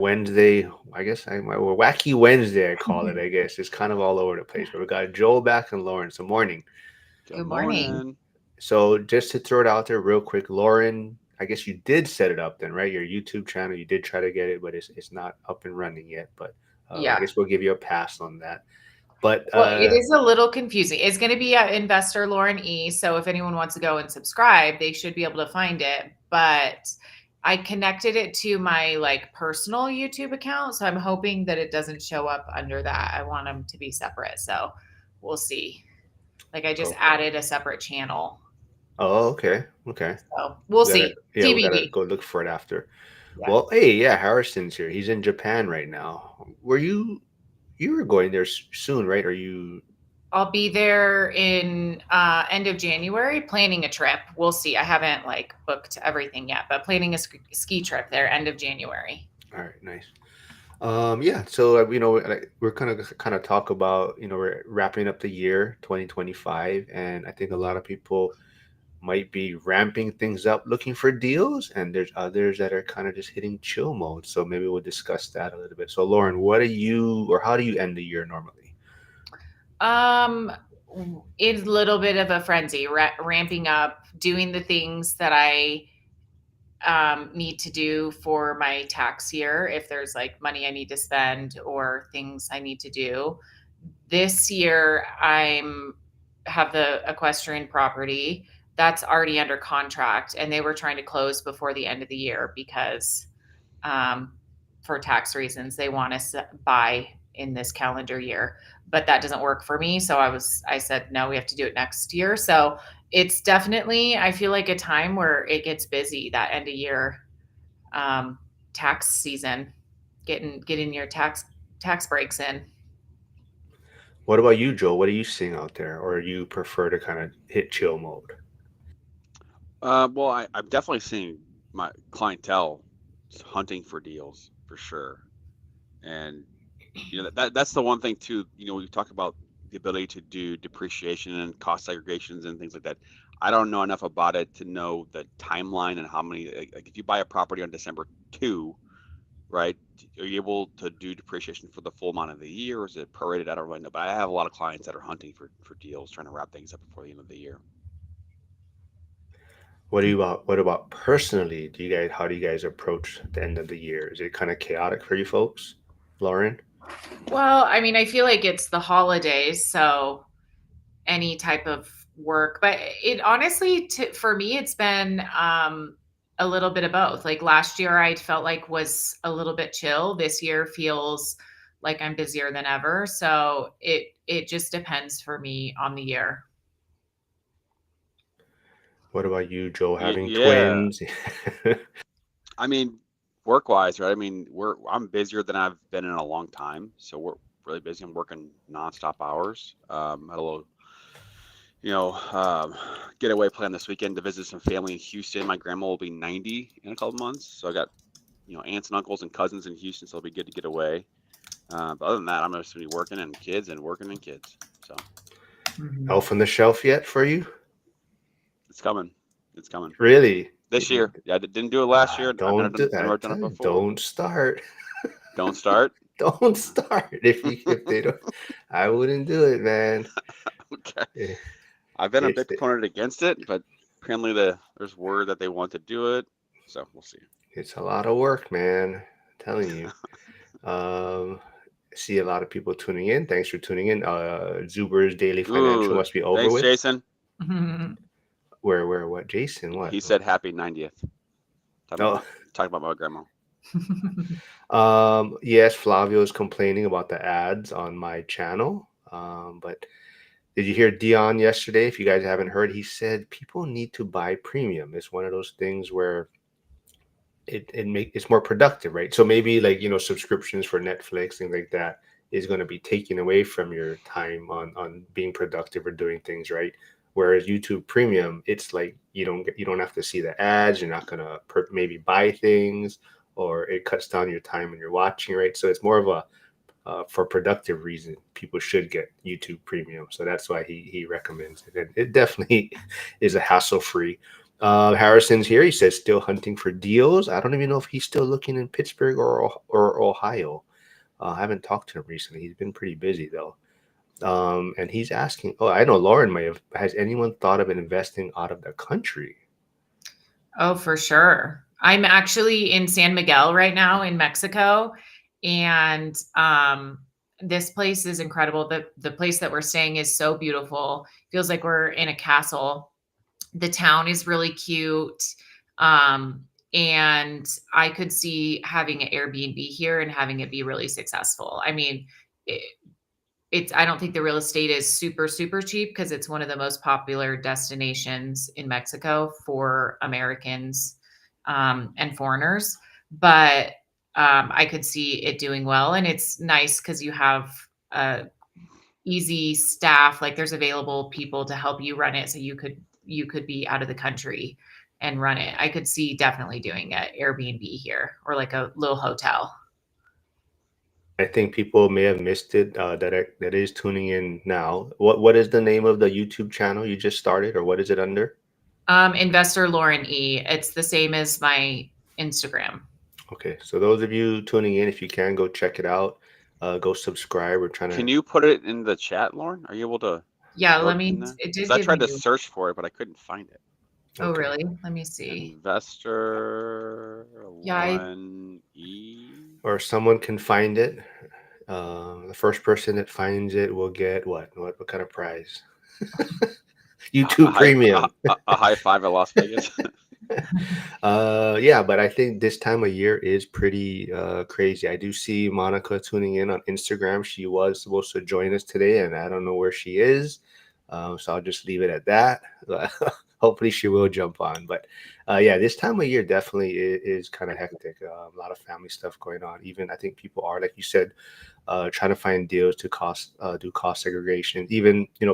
Wednesday, I guess well, Wacky Wednesday, I call it. I guess it's kind of all over the place. But we got Joel back and Lauren. So morning. Good Good morning. morning. So just to throw it out there real quick, Lauren, I guess you did set it up then, right? Your YouTube channel, you did try to get it, but it's not up and running yet. But I Yeah. guess we'll give you a pass on that. But Well, it is a little confusing. It's going to be at Investor Lauren E. So if anyone wants to go and subscribe, they should be able to find it. But I connected it to my like personal YouTube account. So I'm hoping that it doesn't show up under that. I want them to be separate. So we'll see. Like I just oh, added a separate channel. oh, okay, okay. So we'll We gotta see. yeah, we gotta TBD. go look for it after. Yeah. Well, hey, yeah, Harrison's here. He's in Japan right now. You were going there soon, right? Are you? I'll be there in end of January planning a trip. We'll see. I haven't like booked everything yet, but planning a ski trip there end of January. All right, nice. Yeah. So like, we're kind of talk about we're wrapping up the year 2025, and I think a lot of people might be ramping things up, looking for deals, and there's others that are kind of just hitting chill mode. So maybe we'll discuss that a little bit. So Lauren, what are you, or how do you end the year normally? Um, it's a little bit of a frenzy, ramping up, doing the things that I need to do for my tax year. If there's like money I need to spend or things I need to do this year, I'm have the equestrian property that's already under contract, and they were trying to close before the end of the year because um, for tax reasons they want us to buy in this calendar year, but that doesn't work for me. So I said no, we have to do it next year. So it's definitely, I feel like, a time where it gets busy, that end of year um, tax season, getting your tax breaks in. What about you, Joe? What are you seeing out there, or you prefer to kind of hit chill mode? Well, I'm definitely seeing my clientele hunting for deals for sure, and that's the one thing too. We talk about the ability to do depreciation and cost segregations and things like that. I don't know enough about it to know the timeline and how many. Like if you buy a property on December 2, right? Are you able to do depreciation for the full amount of the year, or is it prorated? I don't really know, but I have a lot of clients that are hunting for deals, trying to wrap things up before the end of the year. What about personally? How do you guys approach the end of the year? Is it kind of chaotic for you folks, Lauren? Well, I mean, I feel like it's the holidays, so any type of work, but it honestly, for me, it's been a little bit of both. Like last year, I felt like was a little bit chill. This year feels like I'm busier than ever. So it just depends for me on the year. What about you, Joe? Having Yeah, twins? I mean, work wise, right? I mean, I'm busier than I've been in a long time, so we're really busy. I'm working nonstop hours. Had a little, you know, um, getaway plan this weekend to visit some family in Houston. My grandma will be 90 in a couple months, so I got aunts and uncles and cousins in Houston, so it'll be good to get away. But other than that, I'm just gonna be working and kids and working and kids. So Mhm. Elf on the shelf yet for you? it's coming. It's coming Really? this year. Yeah, I didn't do it last year. I've Don't do never that. done it before. Don't start. Don't start. Don't start. If they don't, I wouldn't do it, man. Okay. Eh, I've been a It's big proponent against it, but apparently there's word that they want to do it, so we'll see. it's a lot of work, man. I'm telling you. Um, see a lot of people tuning in. Thanks for tuning in. Zuber's daily financial Ooh, must be over thanks, with. Jason. What? Jason? What? He said happy 90th. Oh, Talking about my grandma. yes, Flavio is complaining about the ads on my channel. But did you hear Dion yesterday? If you guys haven't heard, he said people need to buy premium. It's one of those things where it's more productive, right? So maybe like subscriptions for Netflix, things like that, is going to be taken away from your time on being productive or doing things, right? Whereas YouTube Premium, it's like you don't have to see the ads. You're not gonna maybe buy things, or it cuts down your time when you're watching, right? So it's more of a for productive reason. People should get YouTube Premium, so that's why he recommends it, and it definitely is a hassle free. Harrison's here. He says still hunting for deals. I don't even know if he's still looking in Pittsburgh or Ohio. I haven't talked to him recently. He's been pretty busy though. And he's asking. Oh, I know Lauren may have. Has anyone thought of investing out of the country? Oh, for sure. I'm actually in San Miguel right now in Mexico, and this place is incredible. The place that we're staying is so beautiful. Feels like we're in a castle. The town is really cute. And I could see having an Airbnb here and having it be really successful. I mean, it's I don't think the real estate is super super cheap because it's one of the most popular destinations in Mexico for Americans and foreigners. But I could see it doing well, and it's nice because you have easy staff. Like there's available people to help you run it, so you could be out of the country and run it. I could see definitely doing an Airbnb here or like a little hotel. I think people may have missed it. That is tuning in now. What is the name of the YouTube channel you just started, or what is it under? Investor Lauren E. It's the same as my Instagram. Okay, so those of you tuning in, if you can go check it out, go subscribe. We're trying Can to. you put it in the chat, Lauren? Are you able to Yeah, throw let it in me. there? It 'Cause did I give tried to me. search for it, but I couldn't find it. Oh, Okay. really? Let me see. Investor Yeah, Lauren E. Or someone can find it. The first person that finds it will get what? What kind of prize? YouTube Premium. A high five at Las Vegas. Yeah, but I think this time of year is pretty crazy. I do see Monica tuning in on Instagram. She was supposed to join us today, and I don't know where she is. So I'll just leave it at that. Hopefully she will jump on. But yeah, this time of year definitely is kind of hectic. A lot of family stuff going on. Even I think people are, like you said, trying to find deals to do cost segregation. Even I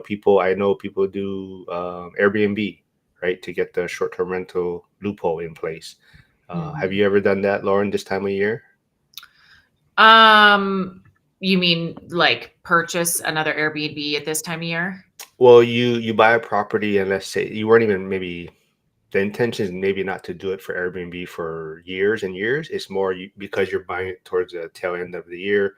know people do Airbnb, right, to get the short-term rental loophole in place. Have you ever done that, Lauren, this time of year? You mean like purchase another Airbnb at this time of year? Well, you buy a property, and let's say you weren't even maybe the intention is maybe not to do it for Airbnb for years and years. It's more because you're buying it towards the tail end of the year.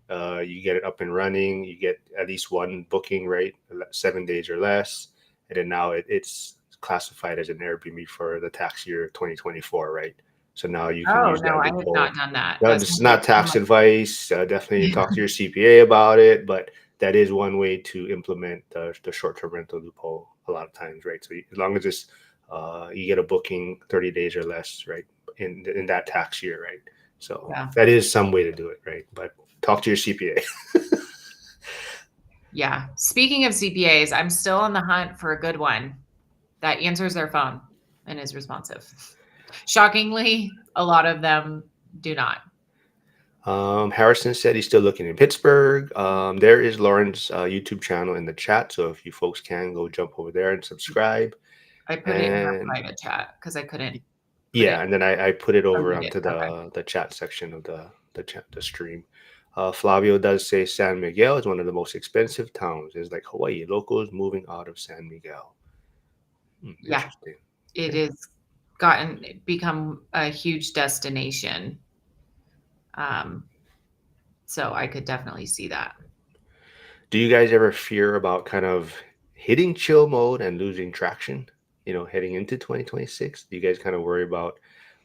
You get it up and running. You get at least one booking, right? 7 days or less, and then now it's classified as an Airbnb for the tax year 2024, right? So now you can Oh use no, that I have loophole. not done that. No, That's this is not tax my- advice. Definitely talk to your CPA about it, but that is one way to implement the short-term rental loophole a lot of times, right? So as long as it's you get a booking 30 days or less, right, in that tax year, right? So Yeah. that is some way to do it, right? But talk to your CPA. Yeah. Speaking of CPAs, I'm still on the hunt for a good one that answers their phone and is responsive. Shockingly, a lot of them do not. Harrison said he's still looking in Pittsburgh. There is Lauren's YouTube channel in the chat, so if you folks can go jump over there and subscribe. I put it in our private chat because I couldn't. Yeah, and then I put it over Unmute onto the chat section of the stream. Flavio does say San Miguel is one of the most expensive towns. It's like Hawaii. Locals moving out of San Miguel. Yeah, Interesting. it Okay. has become a huge destination. So I could definitely see that. Do you guys ever fear about kind of hitting chill mode and losing traction? Heading into 2026, do you guys kind of worry about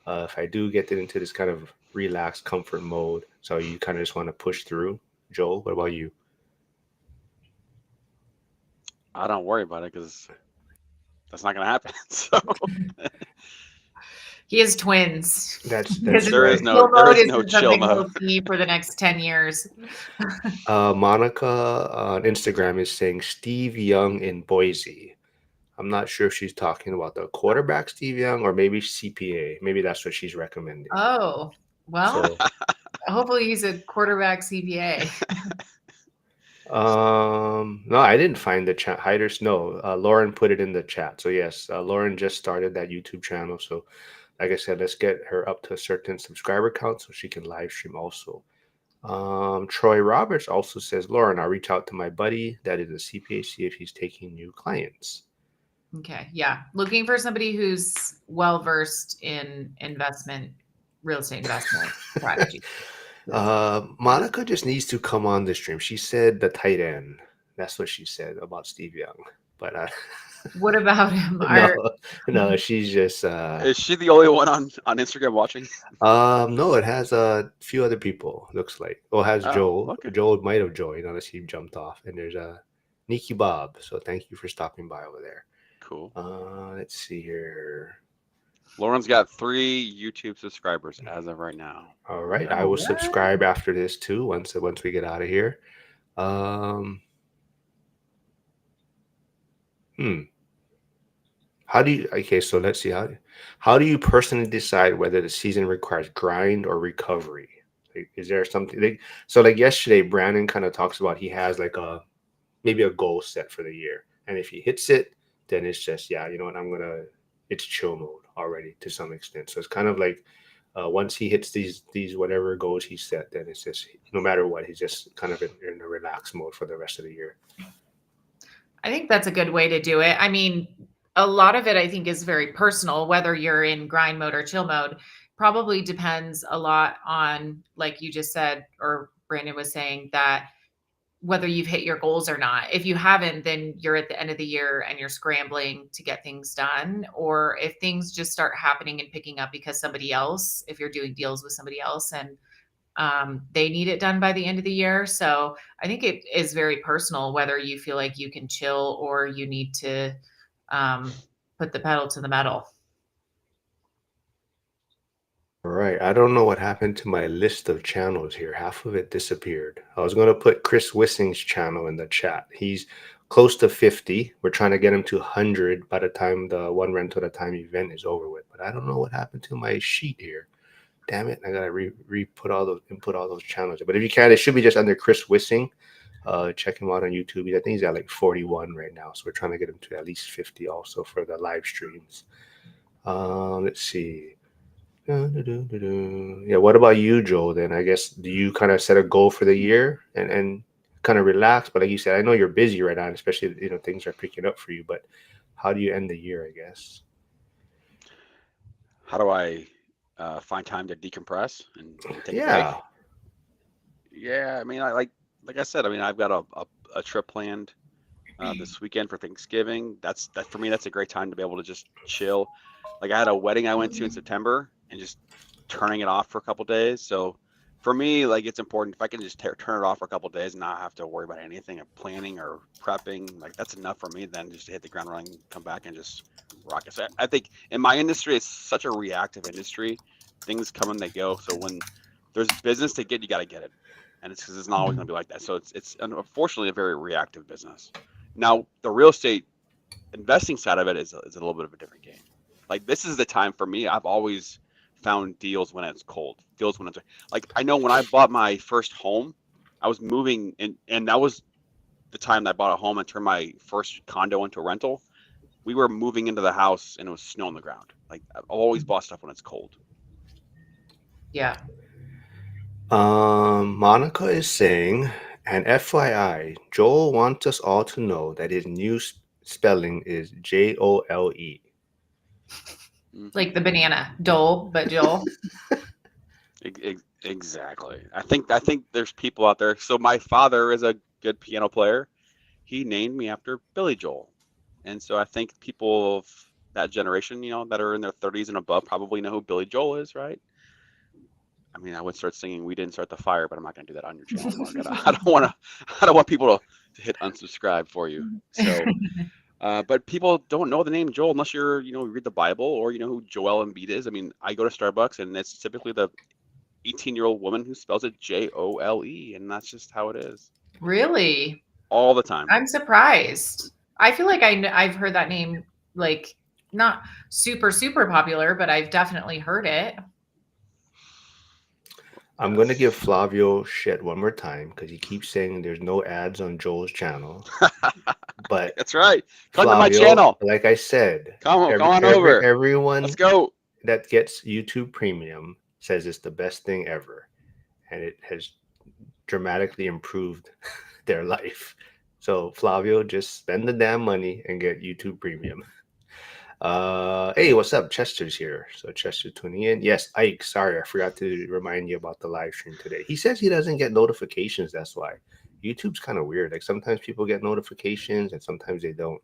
if I do get into this kind of relaxed comfort mode, so you kind of just want to push through? Joel, what about you? I don't worry about it because that's not going to happen. So He has twins. That's there is right. no chill mode. We'll see for the next 10 years. Monica on Instagram is saying Steve Young in Boise. I'm not sure if she's talking about the quarterback Steve Young or maybe CPA. Maybe that's what she's recommending. Oh, well, So, hopefully he's a quarterback CPA. no, I didn't find the chat hiders. No, Lauren put it in the chat. So yes, Lauren just started that YouTube channel. So like I said, let's get her up to a certain subscriber count so she can live stream also. Troy Roberts also says, Lauren, I'll reach out to my buddy that is a CPA, see if he's taking new clients. Okay. Yeah. Looking for somebody who's well versed in real estate investment strategy. Monica just needs to come on the stream. She said the tight end. That's what she said about Steve Young. But What about him? no, she's just Is she the only one on Instagram watching? no, it has a few other people, looks like. Oh, it has Oh, Joel. okay. Joel might have joined unless he jumped off. And there's Nikki Bob. So thank you for stopping by over there. Cool. Let's see here. Lauren's got 3 YouTube subscribers as of right now. All right, I will subscribe after this too. Once we get out of here. How do you? Okay, so let's see how do you personally decide whether the season requires grind or recovery? Like, is there something like yesterday? Brandon kind of talks about he has like maybe a goal set for the year, and if he hits it, then it's just you know what, it's chill mode already to some extent. So it's kind of like once he hits these whatever goals he set, then it's just no matter what, he's just kind of in a relaxed mode for the rest of the year. I think that's a good way to do it. I mean, a lot of it I think is very personal, whether you're in grind mode or chill mode. Probably depends a lot on, like you just said, or Brandon was saying, that whether you've hit your goals or not. If you haven't, then you're at the end of the year and you're scrambling to get things done. Or if things just start happening and picking up because if you're doing deals with somebody else and they need it done by the end of the year. So I think it is very personal whether you feel like you can chill or you need to put the pedal to the metal. All right. I don't know what happened to my list of channels here. Half of it disappeared. I was going to put Chris Wissing's channel in the chat. He's close to 50. We're trying to get him to 100 by the time the one rental at a time event is over with. But I don't know what happened to my sheet here. Damn it. I got to input all those channels. But if you can, it should be just under Chris Wissing. Check him out on YouTube. I think he's at like 41 right now. So we're trying to get him to at least 50 also for the live streams. Let's see. Yeah, what about you, Joel? Then I guess, do you kind of set a goal for the year and kind of relax? But like you said, I know you're busy right now, especially things are picking up for you. But how do you end the year? I guess. How do I find time to decompress and take a break? Yeah, I mean, like I said, I mean, I've got a trip planned this weekend for Thanksgiving. That for me, that's a great time to be able to just chill. Like I had a wedding I went to in September and just turning it off for a couple days. So for me, like it's important if I can just turn it off for a couple days and not have to worry about anything of planning or prepping. Like that's enough for me. Then just to hit the ground running, come back and just rock it. So I think in my industry, it's such a reactive industry. Things come and they go. So when there's business to get, you got to get it. And it's because it's not always going to be like that. So it's unfortunately a very reactive business. Now the real estate investing side of it is a little bit of a different game. Like this is the time for me. I've always found deals when it's cold. Deals when it's like I know when I bought my first home, I was moving and that was the time that I bought a home and turned my first condo into a rental. We were moving into the house and it was snow on the ground. Like I've always bought stuff when it's cold. Yeah. Monica is saying, and FYI, Joel wants us all to know that his new spelling is Jole. Like the banana, Dole, but Joel. Exactly. I think there's people out there. So my father is a good piano player. He named me after Billy Joel. And so I think people of that generation, that are in their 30s and above probably know who Billy Joel is, right? I mean, I would start singing "We Didn't Start the Fire," but I'm not going to do that on your channel, Mark. I don't want people to hit unsubscribe for you. So, but people don't know the name Joel unless you read the Bible or you know who Joel Embiid is. I mean, I go to Starbucks and it's typically the 18-year-old woman who spells it Jole, and that's just how it is. Really? All the time. I'm surprised. I feel like I've heard that name, like not super, super popular, but I've definitely heard it. I'm going to give Flavio shit one more time because he keeps saying there's no ads on Joel's channel. But that's right. Come Flavio, to my channel. Like I said, come on over. Everyone Let's go. That gets YouTube Premium says it's the best thing ever. And it has dramatically improved their life. So Flavio, just spend the damn money and get YouTube Premium. Hey, what's up? Chester's here. So Chester tuning in. Yes, Ike. Sorry, I forgot to remind you about the live stream today. He says he doesn't get notifications. That's why. YouTube's kind of weird. Like sometimes people get notifications and sometimes they don't.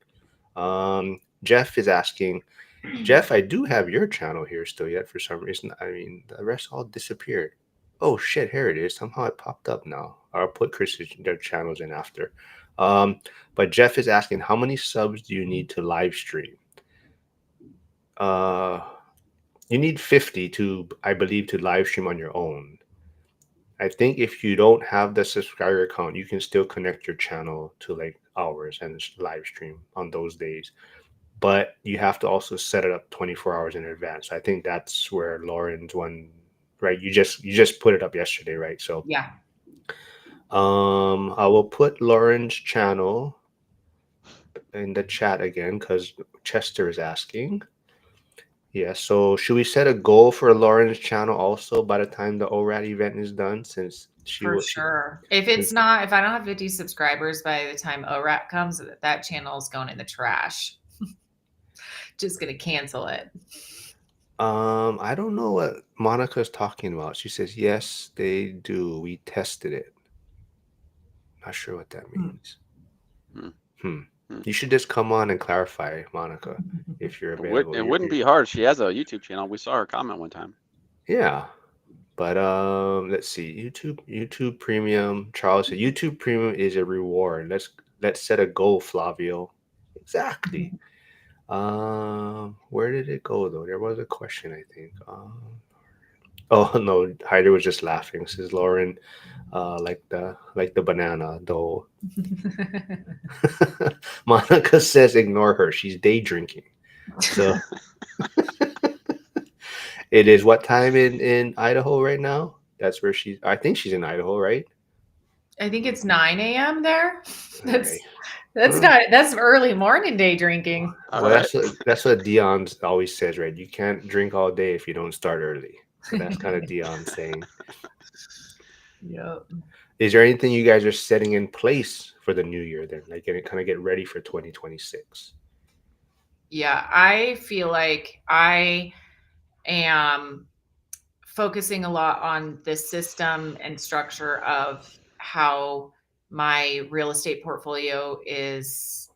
Jeff is asking, Jeff, I do have your channel here still yet for some reason. I mean, the rest all disappeared. Oh shit, here it is. Somehow it popped up now. I'll put Chris's their channels in after. But Jeff is asking, how many subs do you need to live stream? You need 50 to, I believe, to live stream on your own. I think if you don't have the subscriber count, you can still connect your channel to like ours and live stream on those days. But you have to also set it up 24 hours in advance. I think that's where Lauren's one, right? You just put it up yesterday, right? So Yeah. I will put Lauren's channel in the chat again because Chester is asking. Yeah, so should we set a goal for Lauren's channel also by the time the ORAD event is done? Since For sure. If it's not, if I don't have 50 subscribers by the time ORAT comes, that channel is going in the trash. Just gonna cancel it. I don't know what Monica's talking about. She says, yes, they do. We tested it. Not sure what that means. You should just come on and clarify, Monica, if you're available. It wouldn't be hard. She has a YouTube channel. We saw her comment one time. Yeah. But let's see. YouTube Premium. Charles said YouTube Premium is a reward. Let's set a goal, Flavio. Exactly. Where did it go though? There was a question, I think. Oh no, Hyder was just laughing. Says Lauren, like the banana though. Monica says ignore her. She's day drinking. So it is what time in Idaho right now? That's where I think she's in Idaho, right? I think it's 9 a.m. there. That's Okay. that's early morning day drinking. Well, that's what Dion always says, right? You can't drink all day if you don't start early. So that's kind of Dion saying. Yep. Is there anything you guys are setting in place for the new year then? Like get ready for 2026? Yeah, I feel like I am focusing a lot on the system and structure of how my real estate portfolio is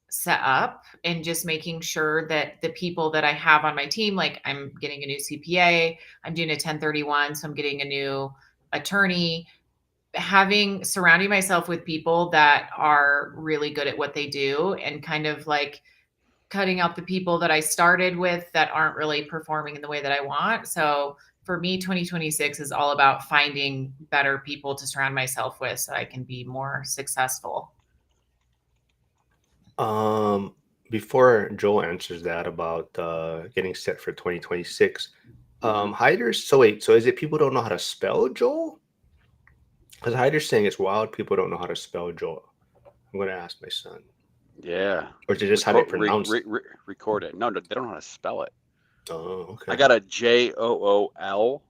set up, and just making sure that the people that I have on my team, like I'm getting a new CPA, I'm doing a 1031, so I'm getting a new attorney, surrounding myself with people that are really good at what they do, and kind of like cutting out the people that I started with that aren't really performing in the way that I want. So for me, 2026 is all about finding better people to surround myself with so I can be more successful. Before Joel answers that about getting set for 2026, Hyder's, so is it people don't know how to spell Joel? Because Hyder's saying it's wild people don't know how to spell Joel. I'm going to ask my son. Yeah. Or is it just how they pronounce it? Record it. No, they don't know how to spell it. Oh, okay. I got a JOOL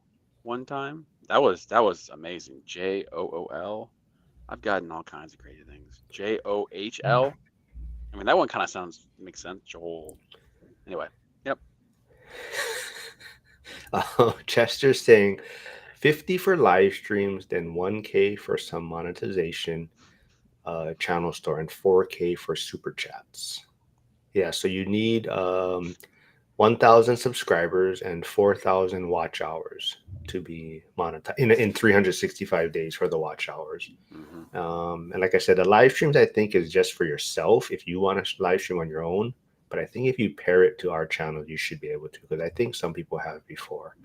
one time. That was amazing. JOOL. I've gotten all kinds of crazy things. JOHL. I mean, that one kind of makes sense. Joel. Anyway, yep. Chester's saying 50 for live streams, then 1K for some monetization, channel store, and 4K for super chats. Yeah, so you need 1,000 subscribers and 4,000 watch hours to be monetized in 365 days for the watch hours. And like I said, the live streams I think is just for yourself if you want to live stream on your own. But I think if you pair it to our channel, you should be able to, because I think some people have before.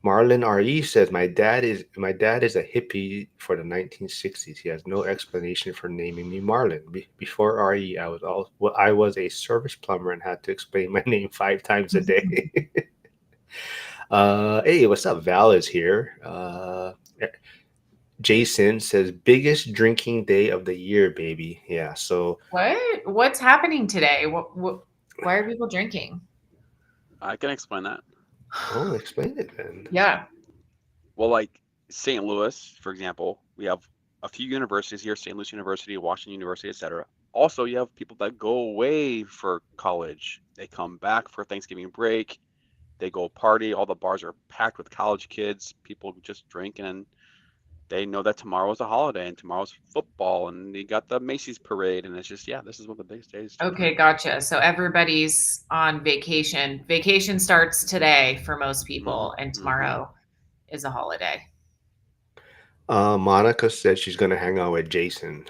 Marlon RE says my dad is a hippie for the 1960s. He has no explanation for naming me Marlon. Before RE, I was a service plumber and had to explain my name 5 times a day. Hey, what's up? Val is here. Jason says biggest drinking day of the year, baby. Yeah. So what's happening today? Why are people drinking? I can explain that. Oh, explain it then. Yeah. Well, like St. Louis, for example, we have a few universities here: St. Louis University, Washington University, etc. also you have people that go away for college. They come back for Thanksgiving break. They go party. All the bars are packed with college kids. People just drinking, and they know that tomorrow's a holiday and tomorrow's football, and you got the Macy's parade, and it's just, yeah, this is one of the biggest days to Okay, drink. gotcha. So everybody's on vacation. Vacation starts today for most people, and tomorrow is a holiday. Monica said she's gonna hang out with Jason.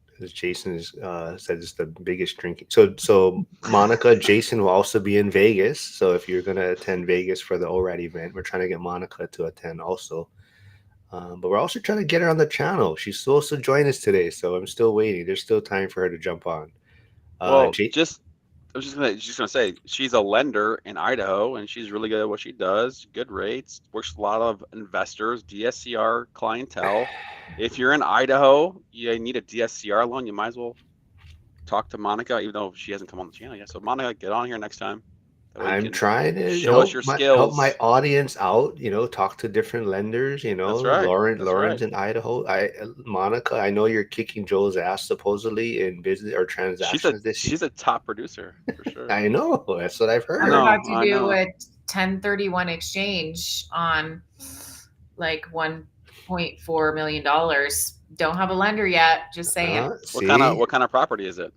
Because Jason is said it's the biggest drinking. So Monica, Jason will also be in Vegas. So if you're gonna attend Vegas for the ORAD event, we're trying to get Monica to attend also. But we're also trying to get her on the channel. She's supposed to join us today, so I'm still waiting. There's still time for her to jump on. Well, I was just gonna say she's a lender in Idaho, and she's really good at what she does. Good rates, works with a lot of investors, DSCR clientele. If you're in Idaho, you need a DSCR loan, you might as well talk to Monica, even though she hasn't come on the channel yet. So Monica, get on here next time. That way you I'm can trying to show us your help skills. my audience out, talk to different lenders, That's right. Lauren's in Idaho. Monica, I know you're kicking Joel's ass supposedly in business or transactions this year. She's a top producer for sure. I know. That's what I've heard. I'm about to I do know. a 1031 exchange on like $1.4 million. Don't have a lender yet. Just saying. What kind of property is it?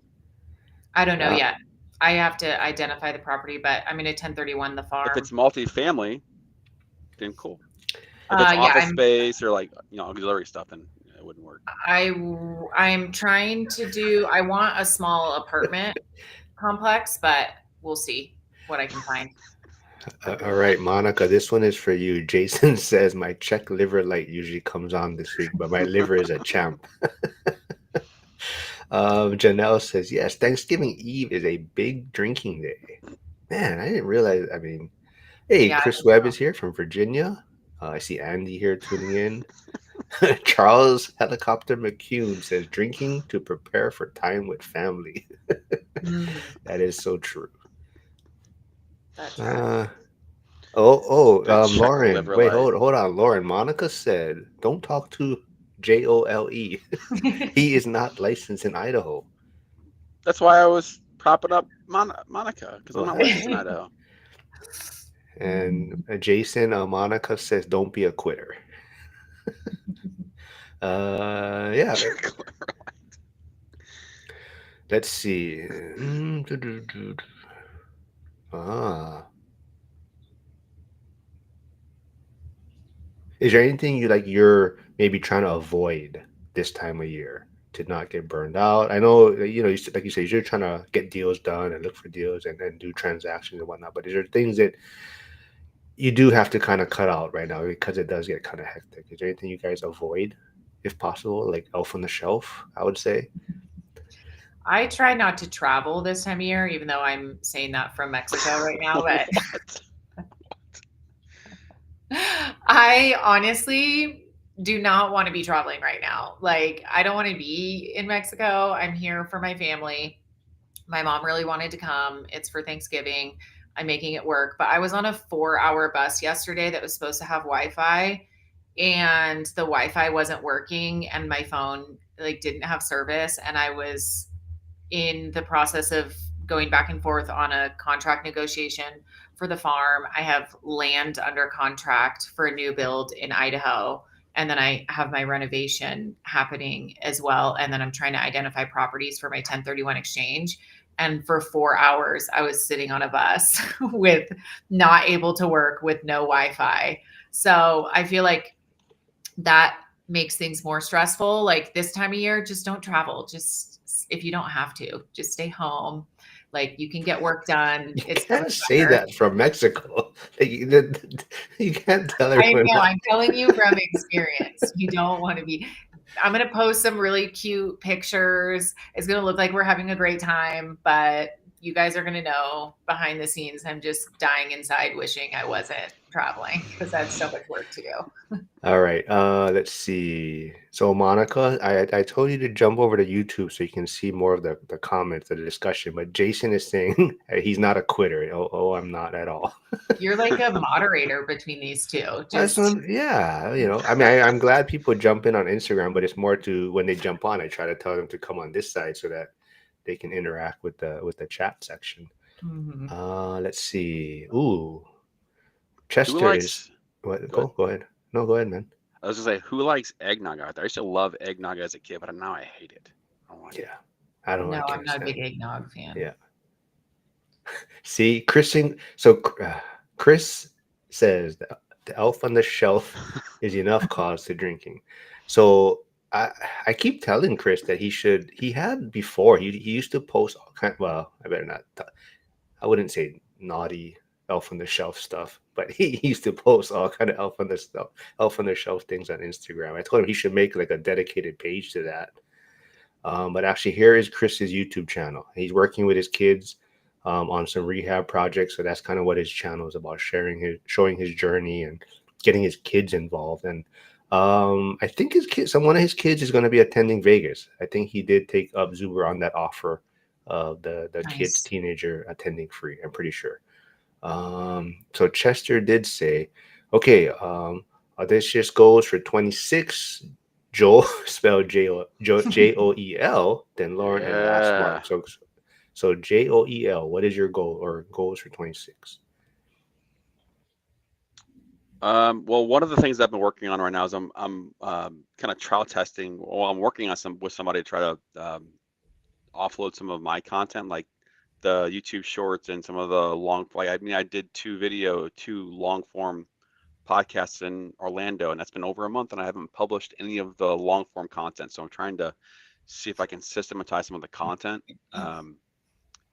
I don't know yet. I have to identify the property, but I'm gonna 1031 the farm. If it's multifamily, then cool. If it's office space or like auxiliary stuff, then it wouldn't work. I'm trying to do. I want a small apartment complex, but we'll see what I can find. All right, Monica, this one is for you. Jason says my Czech liver light usually comes on this week, but my liver is a champ. Janelle says, yes, Thanksgiving Eve is a big drinking day. Man, I didn't realize. I mean, hey, yeah, Chris Webb is here from Virginia. I see Andy here tuning in. Charles Helicopter McCune says, drinking to prepare for time with family. That is so true. That's Lauren, wait, hold on. Lauren, Monica said, don't talk to Jole. He is not licensed in Idaho. That's why I was propping up Monica, because I'm not licensed in Idaho. And Jason, Monica says, don't be a quitter. Yeah. Let's see. Is there anything you're maybe trying to avoid this time of year to not get burned out? I know, like you said, you're trying to get deals done and look for deals and do transactions and whatnot, but is there things that you do have to kind of cut out right now because it does get kind of hectic? Is there anything you guys avoid if possible, like elf on the shelf, I would say? I try not to travel this time of year, even though I'm saying that from Mexico right now, but I honestly do not want to be traveling right now. Like, I don't want to be in Mexico. I'm here for my family. My mom really wanted to come. It's for Thanksgiving. I'm making it work. But I was on a 4-hour bus yesterday that was supposed to have Wi-Fi, and the Wi-Fi wasn't working, and my phone didn't have service. And I was in the process of going back and forth on a contract negotiation for the farm. I have land under contract for a new build in Idaho. And then I have my renovation happening as well. And then I'm trying to identify properties for my 1031 exchange. And for 4 hours, I was sitting on a bus with not able to work with no Wi-Fi. So I feel like that makes things more stressful. Like this time of year, just don't travel. Just if you don't have to, just stay home. You can get work done. You can't say that from Mexico. You can't tell everyone. I know. I'm telling you from experience. You don't want to be. I'm going to post some really cute pictures. It's going to look like we're having a great time, but you guys are going to know behind the scenes, I'm just dying inside wishing I wasn't traveling because that's so much work to do. All right. Let's see. So Monica, I told you to jump over to YouTube so you can see more of the comments of the discussion, but Jason is saying he's not a quitter. Oh, I'm not at all. You're like a moderator between these two. Yeah. I mean, I'm glad people jump in on Instagram, but it's more to when they jump on, I try to tell them to come on this side so that they can interact with the chat section. Mhm. Let's see. Ooh, Who Chester is likes? what? Go ahead. Go ahead. No, go ahead, man. I was gonna say, who likes eggnog out there? I used to love eggnog as a kid, but now I hate it. I don't like it. Yeah, I No, I'm can't not a stand. big eggnog fan. Yeah. See, Chris says the elf on the shelf is enough cause to drinking. So I keep telling Chris that he had before he used to post all kind. Well, I better not. I wouldn't say naughty elf on the shelf stuff, but he used to post all kind of elf on the shelf things on Instagram. I told him he should make like a dedicated page to that. But actually, here is Chris's YouTube channel. He's working with his kids on some rehab projects. So that's kind of what his channel is about, showing his journey and getting his kids involved. And I think one of his kids is going to be attending Vegas. I think he did take up Zuber on that offer of the kid's Nice. teenager attending free. I'm pretty sure. So Chester did say, okay, this just goes for 26. Joel spelled Joel, then Lauren, and last Yeah. Mark. So Joel, what is your goal or goals for 26? Well, one of the things I've been working on right now is I'm kind of trial testing. Well, I'm working on with somebody to try to offload some of my content, like the YouTube shorts and some of the I did two long form podcasts in Orlando, and that's been over a month, and I haven't published any of the long form content. So I'm trying to see if I can systematize some of the content.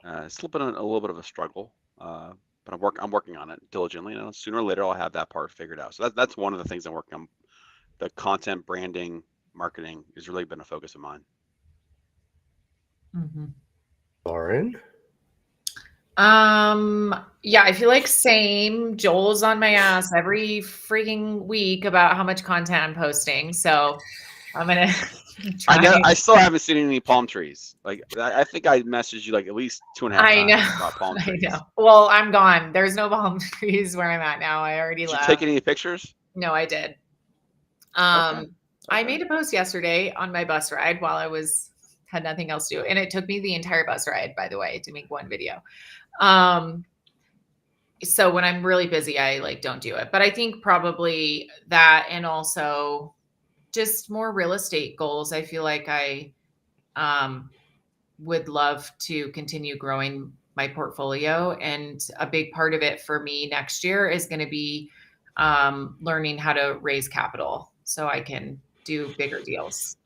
It's been a little bit of a struggle, but I'm working on it diligently. And sooner or later, I'll have that part figured out. So that's one of the things I'm working on. The content, branding, marketing has really been a focus of mine. Mm-hmm. Lauren? Yeah, I feel like same. Joel's on my ass every freaking week about how much content I'm posting. So I'm gonna try. I still haven't seen any palm trees. Like I think I messaged you like at least 2.5 I know. times about palm I trees. know. Well, I'm gone. There's no palm trees where I'm at now. I already Did you left. take any pictures? No, I did. Okay. I made a post yesterday on my bus ride while had nothing else to do. And it took me the entire bus ride, by the way, to make one video. So when I'm really busy, I don't do it. But I think probably that, and also just more real estate goals. I feel like I would love to continue growing my portfolio. And a big part of it for me next year is going to be learning how to raise capital so I can do bigger deals.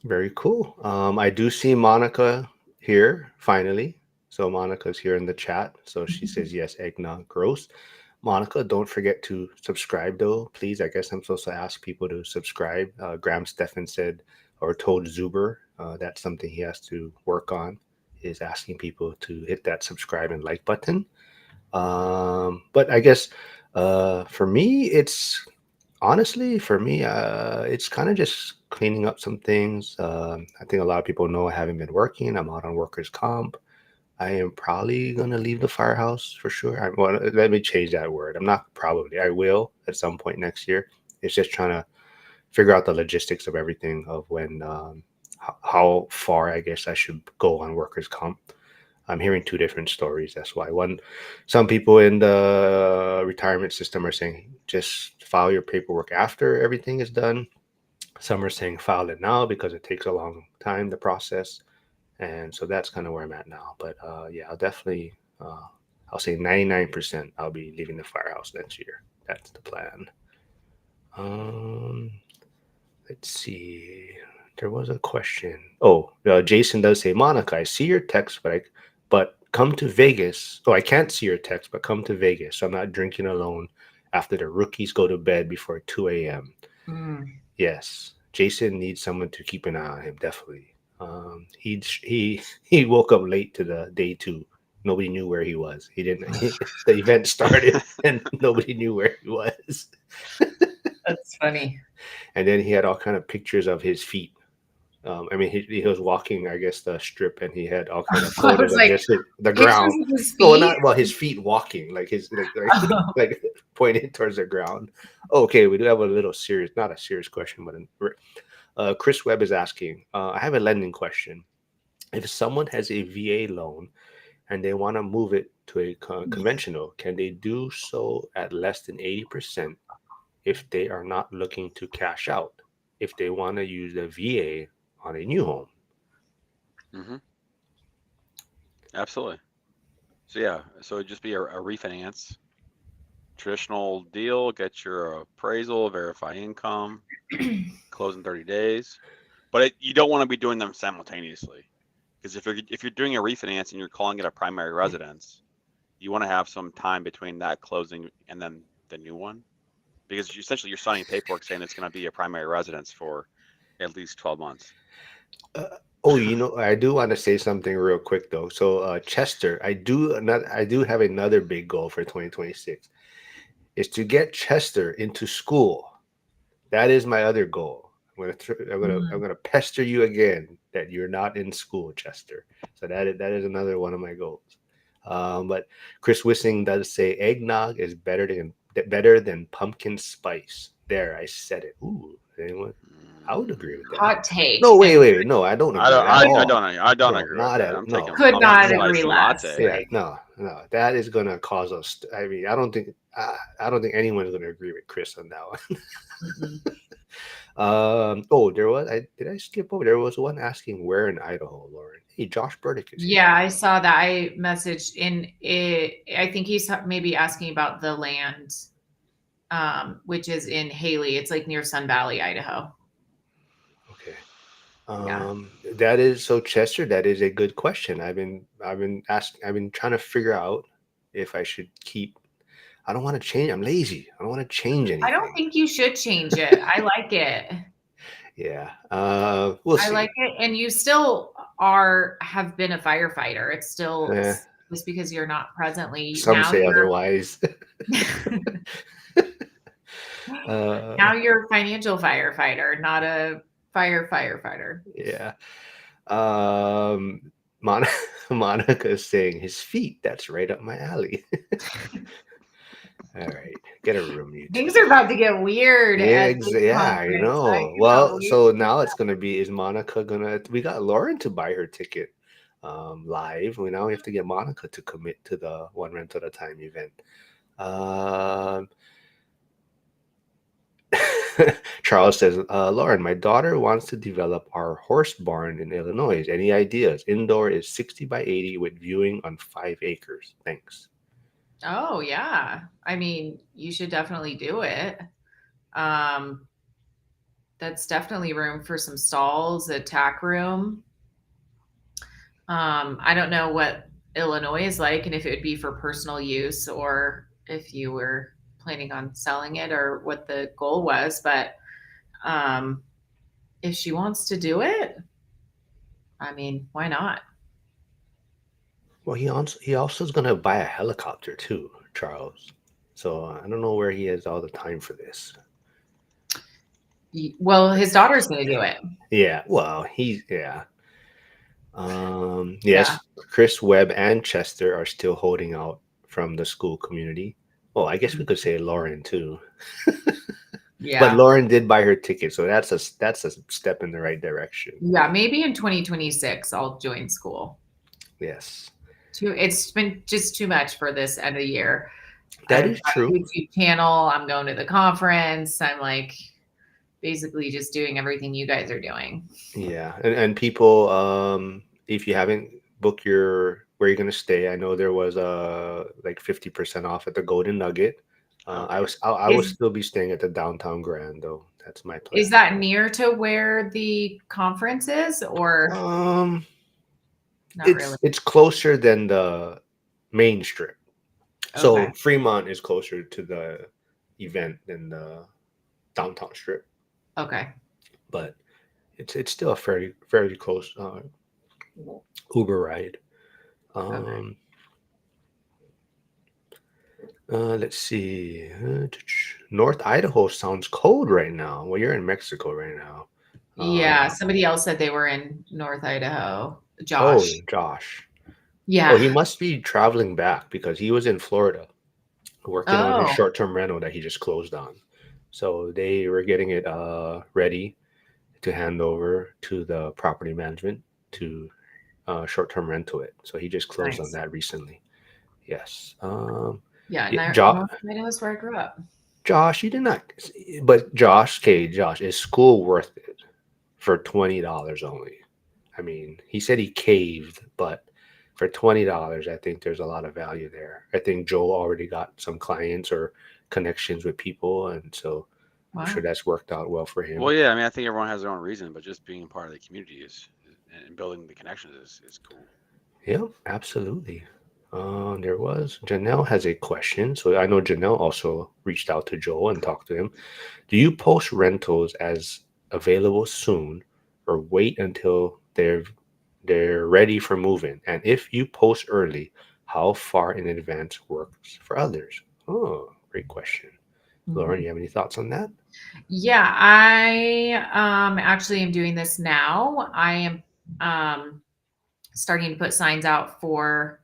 Very cool. I do see Monica here finally. So Monica's here in the chat. So she says yes, eggnog gross. Monica, don't forget to subscribe though, please. I guess I'm supposed to ask people to subscribe. Graham Stephan said or told Zuber that's something he has to work on, is asking people to hit that subscribe and like button. But I guess for me, it's kind of just cleaning up some things. I think a lot of people know I haven't been working. I'm out on workers' comp. I am probably going to leave the firehouse for sure. Well, let me change that word. I'm not probably. I will at some point next year. It's just trying to figure out the logistics of everything of when, how far I guess I should go on workers' comp. I'm hearing two different stories. That's why some people in the retirement system are saying just file your paperwork after everything is done. Some are saying file it now because it takes a long time to process. And so that's kind of where I'm at now. But yeah, I'll definitely, I'll say 99% I'll be leaving the firehouse next year. That's the plan. Let's see. There was a question. Oh, Jason does say, Monica, I see your text, but come to Vegas. Oh, I can't see your text, but come to Vegas. So I'm not drinking alone after the rookies go to bed before 2 a.m. Yes, Jason needs someone to keep an eye on him. Definitely. He woke up late to the day 2. Nobody knew where he was. The event started and nobody knew where he was. That's funny. And then he had all kind of pictures of his feet. I mean, he was walking, I guess, the strip, and he had all kind of photos of just the ground. His feet walking, like like pointed towards the ground. Okay, we do have a little serious, not a serious question, but Chris Webb is asking. I have a lending question. If someone has a VA loan and they want to move it to a conventional, can they do so at less than 80% if they are not looking to cash out, if they want to use the VA on a new home? Hmm. Absolutely. So yeah, so it'd just be a refinance, traditional deal. Get your appraisal, verify income, close in 30 days. But you don't want to be doing them simultaneously, because if you're doing a refinance and you're calling it a primary residence, you want to have some time between that closing and then the new one, because essentially you're signing paperwork saying it's going to be a primary residence for at least 12 months. Oh, I do want to say something real quick though. So, Chester, I do have another big goal for 2026, is to get Chester into school. That is my other goal. I'm gonna pester you again that you're not in school, Chester. So that is another one of my goals. But Chris Wissing does say eggnog is better than pumpkin spice. There, I said it. Ooh, anyone? I would agree with that. Hot take. No, wait. No, I don't agree I at don't, I all. don't, I don't No, agree with not that. at I'm no. taking Could pumpkin not spice agree less. latte. Yeah, no. That is gonna cause us. I mean, I don't think anyone's gonna agree with Chris on that one. Oh, did I skip over? There was one asking where in Idaho, Lauren. Hey, Josh Burdick is here. Yeah, I saw that. I messaged in it. I think he's maybe asking about the land, which is in Haley. It's like near Sun Valley, Idaho. Okay. Yeah. That is so, Chester. That is a good question. I've been trying to figure out if I should keep. I don't want to change. I'm lazy. I don't want to change anything. I don't think you should change it. I like it. Yeah. We'll see. I like it. And you still have been a firefighter. It's still just because you're not presently. Some say otherwise. Now you're a financial firefighter, not a firefighter. Yeah. Monica is saying his feet. That's right up my alley. All right, get a room. You Things are about to get weird. Yeah, I know. Well, so now it's gonna be: is Monica gonna? We got Lauren to buy her ticket live. We now have to get Monica to commit to the one rental at a time event. Charles says, Lauren, my daughter wants to develop our horse barn in Illinois. Any ideas? Indoor is 60 by 80 with viewing on 5 acres. Thanks. Oh, yeah. I mean, you should definitely do it. That's definitely room for some stalls, a tack room. I don't know what Illinois is like and if it would be for personal use or if you were planning on selling it or what the goal was, but if she wants to do it, I mean, why not? Well, he also is going to buy a helicopter too, Charles. So I don't know where he has all the time for this. Well, his daughter's going to do it. Yeah. Well, yes, Chris Webb and Chester are still holding out from the school community. Well, I guess we could say Lauren too. Yeah. But Lauren did buy her ticket, so that's a step in the right direction. Yeah, maybe in 2026 I'll join school. Yes. It's been just too much for this end of the year. That is true. YouTube channel. I'm going to the conference. I'm like basically just doing everything you guys are doing. Yeah, and people, if you haven't booked where you're gonna stay, I know there was like 50% off at the Golden Nugget. I will still be staying at the Downtown Grand though. That's my plan. Is that near to where the conference is, or? Not really. It's closer than the main strip. So Fremont is closer to the event than the downtown strip. Okay. But it's still a fairly close Uber ride. Let's see. North Idaho sounds cold right now. Well, you're in Mexico right now. Yeah, somebody else said they were in North Idaho. Josh. Oh, Josh. Yeah. Oh, he must be traveling back because he was in Florida working on his short-term rental that he just closed on. So they were getting it ready to hand over to the property management to short-term rental it. So he just closed on Nice. that recently. Yes. Yeah, and Yeah, North Toledo is where I grew up. Josh, you did not. But Josh, is school worth it for $20 only? I mean, he said he caved, but for $20, I think there's a lot of value there. I think Joel already got some clients or connections with people, and so I'm sure Wow. that's worked out well for him. Well, yeah, I mean, I think everyone has their own reason, but just being part of the community and building the connections is cool. Yeah, absolutely. There was Janelle has a question. So I know Janelle also reached out to Joel and talked to him. Do you post rentals as available soon or wait until they're ready for moving? And if you post early, how far in advance works for others? Oh, great question. Lauren, you have any thoughts on that? Yeah, I actually am doing this now. I am starting to put signs out for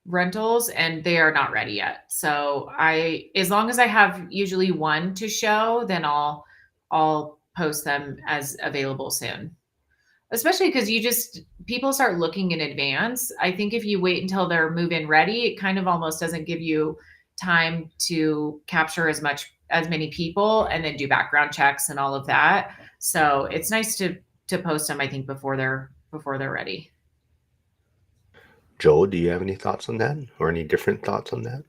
rentals, and they are not ready yet. So as long as I have usually one to show, then I'll post them as available soon. Especially because people start looking in advance. I think if you wait until they're move-in ready, it kind of almost doesn't give you time to capture as many people and then do background checks and all of that. So it's nice to post them, I think, before they're ready. Joel, do you have any thoughts on that or any different thoughts on that?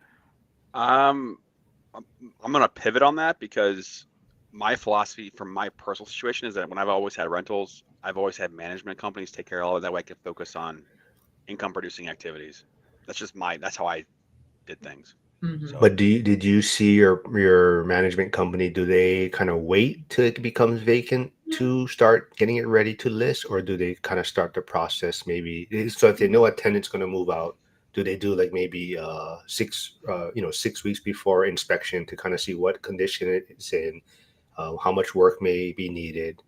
I'm gonna pivot on that because my philosophy from my personal situation is that when I've always had rentals, I've always had management companies take care of all of that way I can focus on income producing activities. That's how I did things. Mhm. But did you see your management company, do they kind of wait till it becomes vacant to start getting it ready to list, or do they kind of start the process maybe? So if they know a tenant's going to move out, do they do like maybe 6 weeks before inspection to kind of see what condition it's in, how much work may be needed?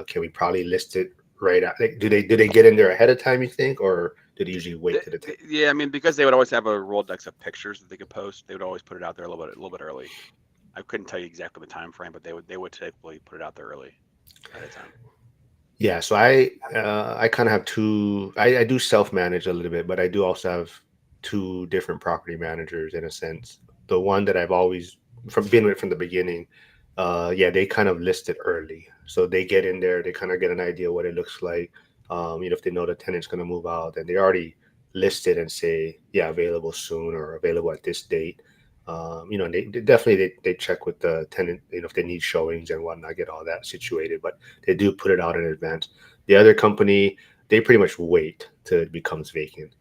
Can we probably list it right out? Like, do they get in there ahead of time, you think, or do they usually wait to the time? Yeah, I mean, because they would always have a Rolodex of pictures that they could post, they would always put it out there a little bit early. I couldn't tell you exactly the time frame, but they would typically put it out there early at a time. Yeah, so I kind of have two. I do self manage a little bit, but I do also have two different property managers in a sense. The one that I've always been with from the beginning, yeah, they kind of list it early, so they get in there, they kind of get an idea what it looks like. If they know the tenant's going to move out, and they already list it and say, yeah, available soon or available at this date. And they definitely they check with the tenant, if they need showings and whatnot, get all that situated. But they do put it out in advance. The other company, they pretty much wait till it becomes vacant,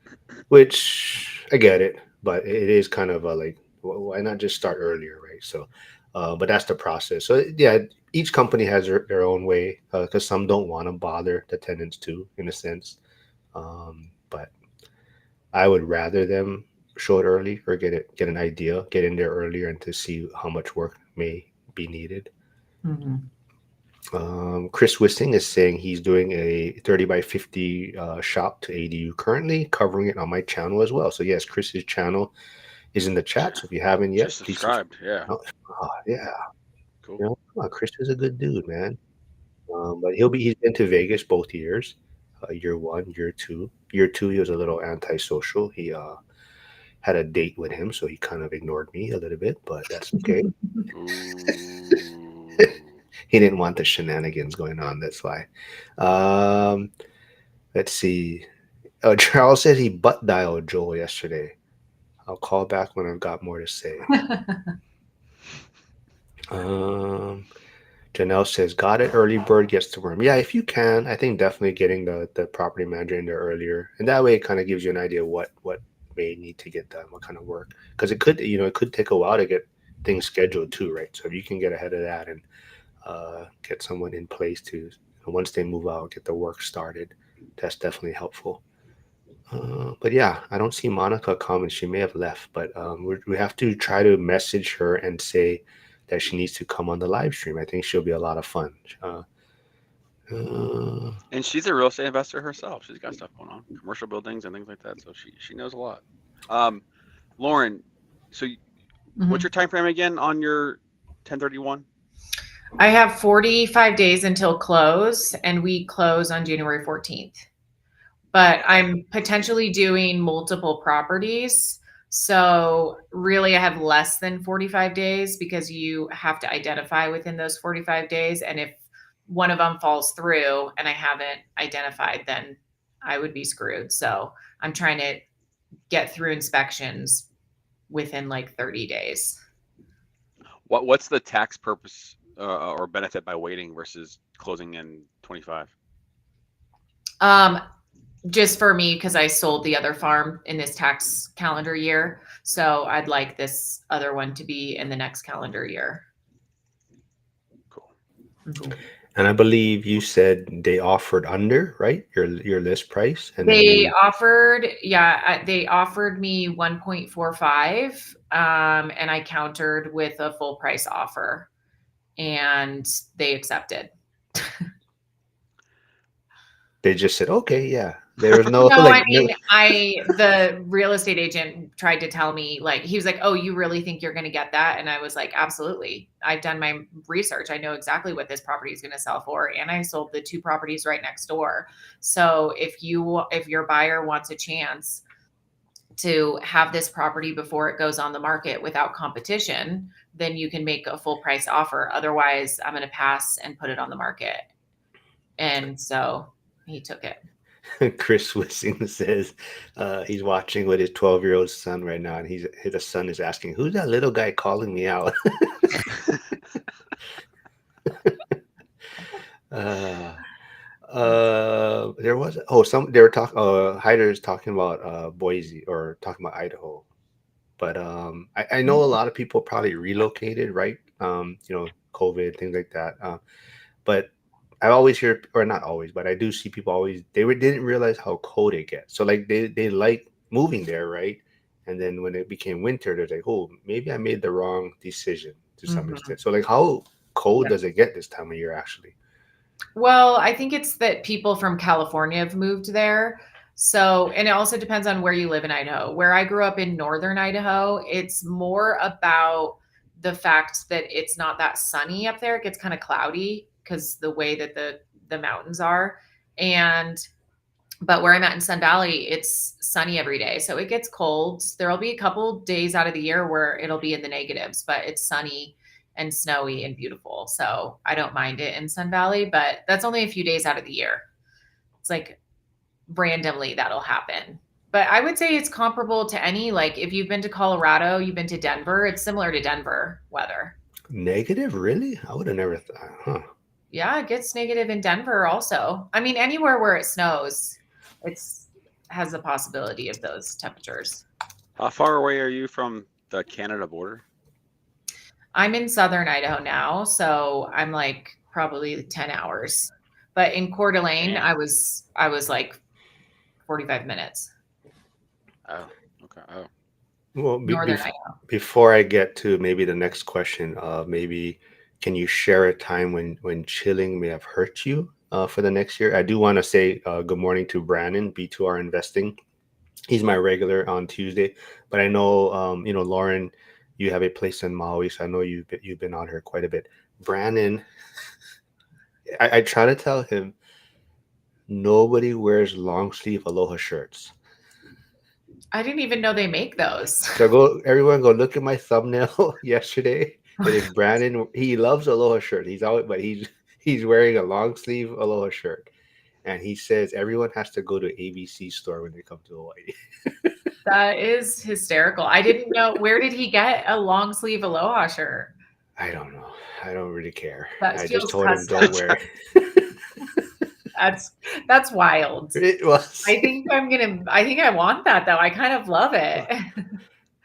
which I get it, but it is kind of a like, why not just start earlier, right? So, but that's the process. So yeah, each company has their own way because some don't want to bother the tenants too, in a sense. But I would rather them show it early or get an idea, get in there earlier, and to see how much work may be needed. Chris Wissing is saying he's doing a 30 by 50 shop to ADU currently, covering it on my channel as well. So yes, Chris's channel is in the chat. So if you haven't yet, Just please subscribed. Yeah, yeah, cool. Chris is a good dude, man. But he's been to Vegas both years, year one, year two. Year two, he was a little antisocial. He had a date with him, so he kind of ignored me a little bit, but that's okay. Ooh. He didn't want the shenanigans going on. That's why. Let's see. Charles said he butt dialed Joel yesterday. I'll call back when I've got more to say. Janelle says, got it. Early bird gets the worm. Yeah, if you can, I think definitely getting the property manager in there earlier, and that way it kind of gives you an idea what may need to get done, what kind of work, because it could take a while to get things scheduled too, right? So if you can get ahead of that and get someone in place to, once they move out, get the work started, that's definitely helpful. But yeah, I don't see Monica comment. She may have left, but we have to try to message her and say that she needs to come on the live stream. I think she'll be a lot of fun. And she's a real estate investor herself. She's got stuff going on, commercial buildings and things like that. So she knows a lot. Lauren, so what's your time frame again on your 1031? I have 45 days until close, and we close on January 14th. but I'm potentially doing multiple properties. So really, I have less than 45 days because you have to identify within those 45 days. And if one of them falls through and I haven't identified, then I would be screwed. So I'm trying to get through inspections within like 30 days. What's the tax purpose or benefit by waiting versus closing in 25? Just for me, because I sold the other farm in this tax calendar year. So I'd like this other one to be in the next calendar year. Cool. Mhm. And I believe you said they offered under, right? Your list price. And then They you, offered, they offered me 1.45, and I countered with a full price offer, and they accepted. they just said, okay, yeah. There was no No, I like no. mean, the real estate agent tried to tell me, like, he was like, "Oh, you really think you're going to get that?" And I was like, "Absolutely. I've done my research. I know exactly what this property is going to sell for, and I sold the 2 properties right next door. So if your buyer wants a chance to have this property before it goes on the market without competition, then you can make a full price offer. Otherwise, I'm going to pass and put it on the market." And so he took it. Chris Wissing says he's watching with his 12-year-old son right now, and his son is asking, "Who's that little guy calling me out?" uh, there was some they were talking. Hyder is talking about Boise or talking about Idaho, but I know a lot of people probably relocated, right? COVID things like that. But I always hear, or not always, but I do see people always didn't realize how cold it gets. So like they like moving there, right? And then when it became winter, they're like, oh, maybe I made the wrong decision to some Mhm. extent. So like, how cold Yeah. does it get this time of year actually? Well, I think it's that people from California have moved there. So, and it also depends on where you live in Idaho. Where I grew up in northern Idaho, it's more about the fact that it's not that sunny up there. It gets kind of cloudy because the way that the mountains are. And but where I'm at in Sun Valley, it's sunny every day. So it gets cold. There'll be a couple days out of the year where it'll be in the negatives, but it's sunny and snowy and beautiful. So I don't mind it in Sun Valley, but that's only a few days out of the year. It's like randomly that'll happen. But I would say it's comparable to any, like if you've been to Colorado, you've been to Denver, it's similar to Denver weather. Negative, really? I would have never thought, huh? Yeah, it gets negative in Denver also. I mean, anywhere where it snows, it's has the possibility of those temperatures. How far away are you from the Canada border? I'm in southern Idaho now, so I'm like probably 10 hours. But in Coeur d'Alene, Damn. I was like 45 minutes. Oh, okay. Oh, Well, Northern Idaho. before I get to maybe the next question, maybe can you share a time when chilling may have hurt you for the next year? I do want to say good morning to Brandon, B2R Investing. He's my regular on Tuesday, but I know Lauren, you have a place in Maui, so I know you've been on here quite a bit. Brandon, I try to tell him nobody wears long sleeve aloha shirts. I didn't even know they make those. So everyone go look at my thumbnail yesterday. It is Brandon. He loves aloha shirt. He's wearing a long sleeve aloha shirt, and he says everyone has to go to ABC store when they come to Hawaii. That is hysterical. I didn't know. Where did he get a long sleeve aloha shirt? I don't know. I don't really care. That I just feels told him custom. don't wear it. That's wild. It was. I think I want that though. I kind of love it.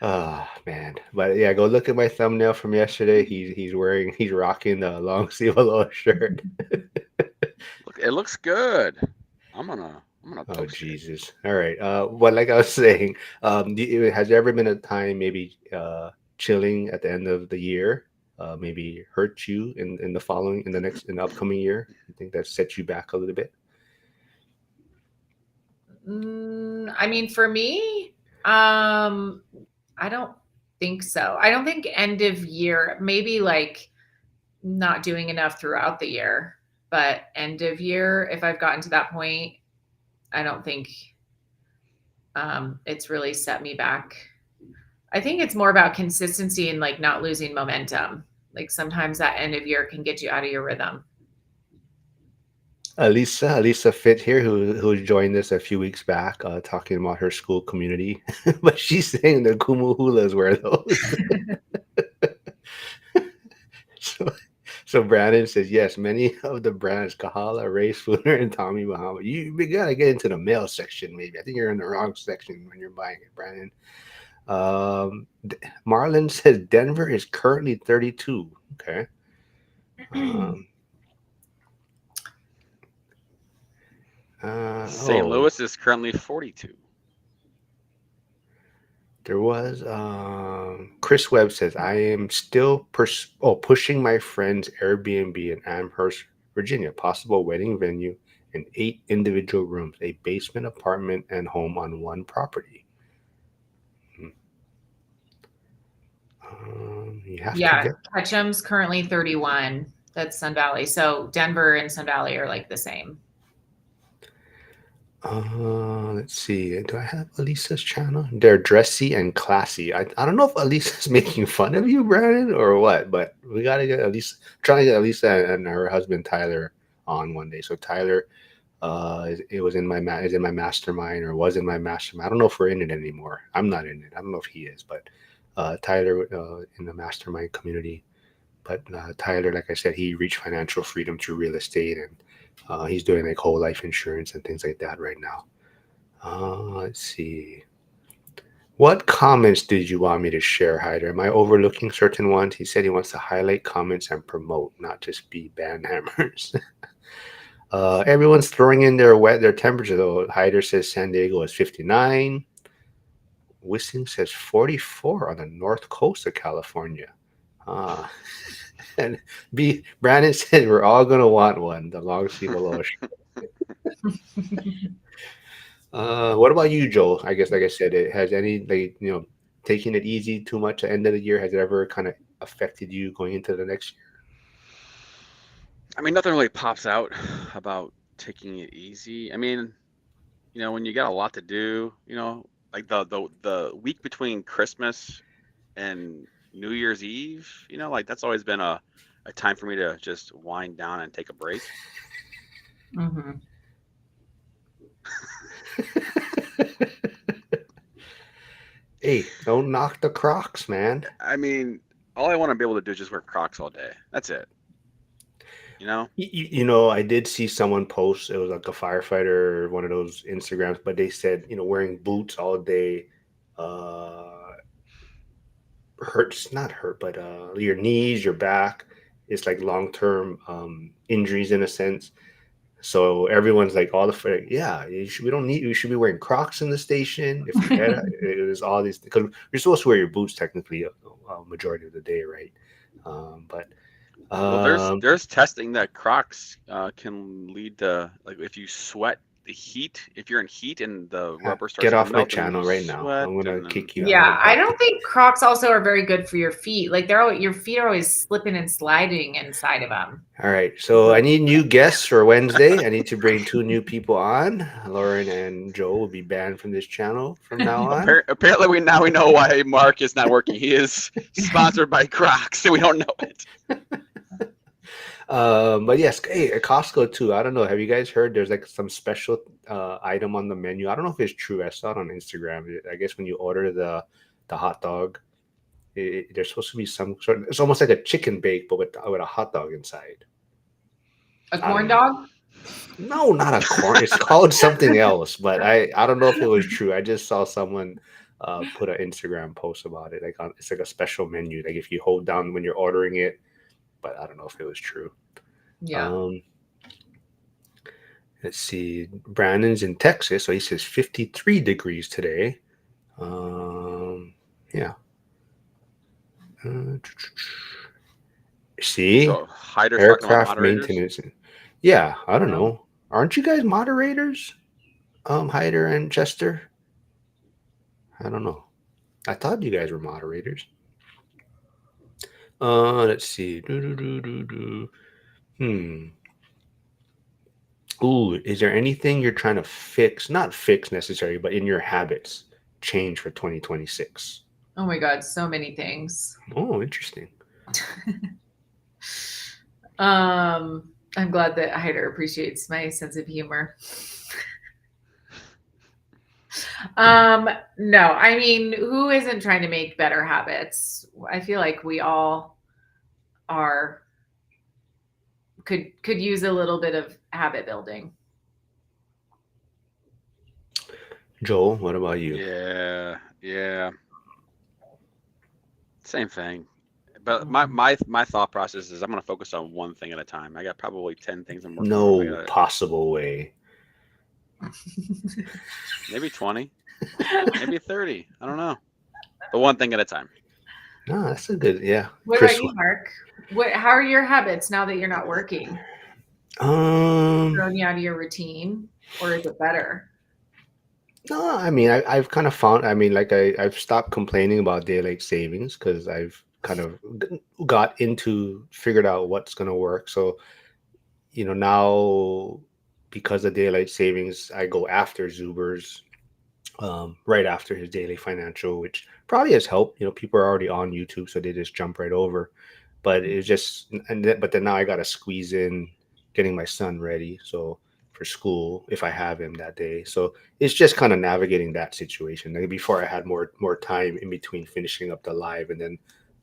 Oh man, but yeah, go look at my thumbnail from yesterday. He's rocking the long sleeve aloha shirt. look, it looks good. I'm gonna Oh post it. Jesus! All right. Well, like I was saying, has there ever been a time maybe chilling at the end of the year, maybe hurt you in the upcoming year? You think that set you back a little bit? I mean, for me, I don't think so. I don't think end of year, maybe like not doing enough throughout the year, but end of year, if I've gotten to that point, I don't think it's really set me back. I think it's more about consistency and like not losing momentum. Like sometimes that end of year can get you out of your rhythm. Elisa Fit here, who joined us a few weeks back, talking about her school community, but she's saying the Kumu Hulas wear those. so, so Brandon says yes. Many of the brands, Kahala, Ray Spooner, and Tommy Bahama. You gotta get into the male section, maybe. I think you're in the wrong section when you're buying it, Brandon. Marlon says Denver is currently 32. Okay. St. Louis is currently 42. There was Chris Webb says I am still pushing my friend's Airbnb in Amherst, Virginia, possible wedding venue and 8 individual rooms, a basement apartment and home on one property. You have to get... Ketchum's currently 31. That's Sun Valley. So Denver and Sun Valley are like the same. Let's see. Do I have Elisa's channel? They're dressy and classy. I don't know if Elisa's making fun of you, Brandon, or what, but we gotta get Elisa. Trying to get Elisa and her husband Tyler on one day. So Tyler, it was in my mastermind, or was in my mastermind. I don't know if we're in it anymore. I'm not in it. I don't know if he is, but Tyler in the mastermind community. But Tyler, like I said, he reached financial freedom through real estate, and he's doing like whole life insurance and things like that right now. Let's see. What comments did you want me to share, Hyder? Am I overlooking certain ones? He said he wants to highlight comments and promote, not just be band hammers. Everyone's throwing in their temperature, though. Hyder says San Diego is 59. Wissing says 44 on the north coast of California. And Brandon said we're all gonna want one, the long sleeve below. What about you, Joel? I guess, like I said, it has any taking it easy too much at the end of the year, has it ever kind of affected you going into the next year? I mean, nothing really pops out about taking it easy. I mean, when you got a lot to do, like the week between Christmas and New Year's Eve, like that's always been a time for me to just wind down and take a break. Mm-hmm. Hey, don't knock the Crocs, man. I mean, all I want to be able to do is just wear Crocs all day. That's it. I did see someone post, it was like a firefighter, one of those Instagrams, but they said, wearing boots all day hurts, not hurt, but your knees, your back, it's like long-term injuries in a sense. So everyone's like, we should be wearing Crocs in the station. If you get it is all these, because you're supposed to wear your boots technically a majority of the day, right? Well, there's testing that Crocs can lead to, like, if you sweat the heat, if you're in heat and the rubber starts get to off my melt and channel you right now. I'm gonna kick you out. Yeah, I don't think Crocs also are very good for your feet. Like your feet are always slipping and sliding inside of them. All right, so I need new guests for Wednesday. I need to bring 2 new people on. Lauren and Joe will be banned from this channel from now on. Apparently, we know why Mark is not working. He is sponsored by Crocs, so we don't know it. But yes, hey, at Costco too. I don't know. Have you guys heard there's like some special item on the menu? I don't know if it's true. I saw it on Instagram. I guess when you order the hot dog, there's supposed to be some sort of, it's almost like a chicken bake, but with a hot dog inside. A corn dog? No, not a corn. It's called something else, but I don't know if it was true. I just saw someone put an Instagram post about it. It's like a special menu. Like if you hold down when you're ordering it, but I don't know if it was true. Yeah. Let's see. Brandon's in Texas, so he says 53 degrees today. Yeah. See? So aircraft maintenance. Yeah, I don't know. Aren't you guys moderators? Hyder and Chester? I don't know. I thought you guys were moderators. Let's see. Ooh, is there anything you're trying to fix? Not fix necessarily, but in your habits, change for 2026? Oh my God, so many things. Oh, interesting. I'm glad that Hyder appreciates my sense of humor. No, I mean, who isn't trying to make better habits? I feel like we all are could use a little bit of habit building. Joel, what about you? Yeah. Same thing. But my thought process is I'm gonna focus on one thing at a time. I got probably 10 things I'm working on. I No gotta, possible way. maybe 20, maybe 30. I don't know. But one thing at a time. No, that's a good, yeah. What Chris, about you, Mark? How are your habits now that you're not working? Throwing you out of your routine, or is it better? no, I mean, I've kind of found, I mean, like I've stopped complaining about daylight savings because I've kind of got into, figured out what's going to work. So, now because of daylight savings, I go after Zuber's right after his daily financial, which probably has helped. People are already on YouTube, so they just jump right over. But it's just, but then now I got to squeeze in getting my son ready. So for school, if I have him that day. So it's just kind of navigating that situation. Like before, I had more time in between finishing up the live and then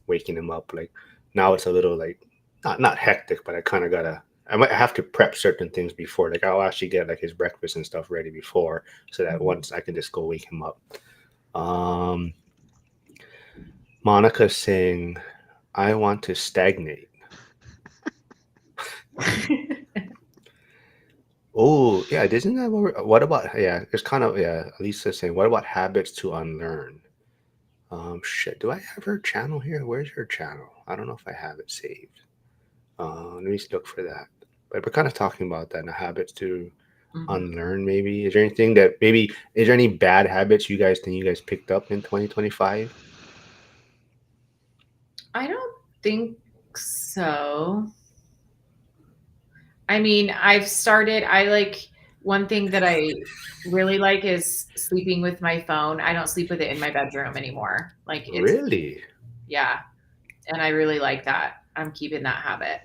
waking him up. Like now it's a little like not hectic, but I might have to prep certain things before. Like I'll actually get like his breakfast and stuff ready before, so that once I can just go wake him up. Um, Monica's saying, "I want to stagnate." Oh, yeah, isn't that what about, yeah, it's kind of, yeah, Lisa's saying, what about habits to unlearn? Shit, do I have her channel here? Where's her channel? I don't know if I have it saved. Let me look for that. But we're kind of talking about that, the habits to unlearn, maybe. Is there any bad habits you guys think you guys picked up in 2025? I don't think so. I mean, I like one thing that I really like is sleeping with my phone. I don't sleep with it in my bedroom anymore. Like it's, Really? yeah. And I really like that. I'm keeping that habit.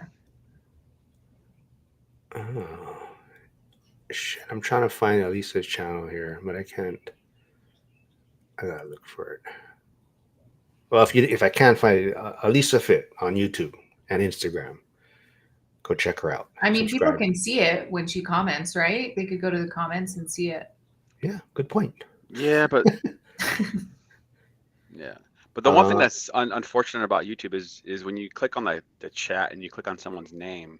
Oh, shit. I'm trying to find Elisa's channel here, but I can't. I gotta look for it. Well, if I can't find it, Elisa Fit on YouTube and Instagram, go check her out. I mean, people Subscribe. can see it when she comments, right? They could go to the comments and see it. Yeah, good point. Yeah, but yeah. But the one thing that's unfortunate about YouTube is when you click on the chat and you click on someone's name,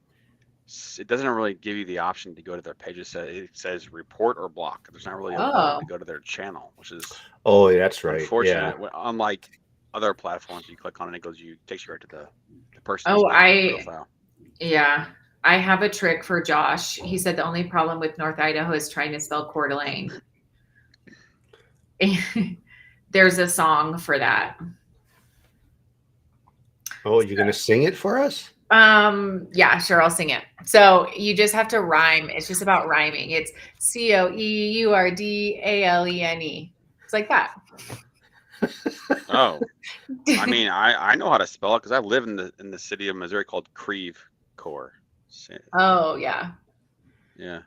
it doesn't really give you the option to go to their page. It says report or block. There's not really a button to go to their channel, which is Oh, that's right. unfortunate. Yeah. Unlike other platforms, you click on it, takes you right to the person's profile. Yeah. I have a trick for Josh. He said the only problem with North Idaho is trying to spell Coeur d'Alene. There's a song for that. Oh, you're gonna sing it for us? Yeah, sure, I'll sing it. So you just have to rhyme. It's just about rhyming. It's COEURDALENE. It's like that. Oh, I mean, I know how to spell it because I live in the city of Missouri called Creve Coeur. Oh yeah. Yeah.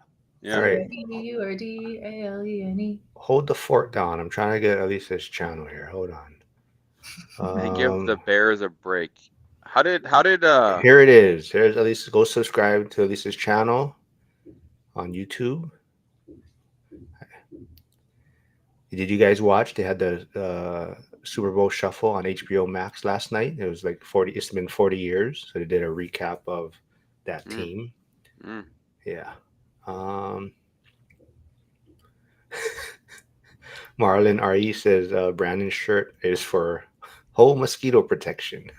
All right. COEURDALENE. Hold the fort down. I'm trying to get Elisa's channel here. Hold on. And give the Bears a break. How did Here it is. Here's Elisa. Go subscribe to Elisa's channel on YouTube. Did you guys watch? They had the Super Bowl Shuffle on HBO Max last night. It was like 40. It's been 40 years, so they did a recap of that team. Yeah. Marlon RE says Brandon's shirt is for whole mosquito protection.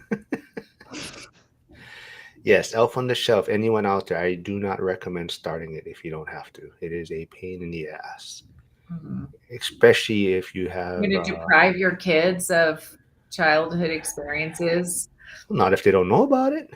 Yes, Elf on the Shelf. Anyone out there, I do not recommend starting it if you don't have to. It is a pain in the ass. Especially if you have... You're going to deprive your kids of childhood experiences? Not if they don't know about it.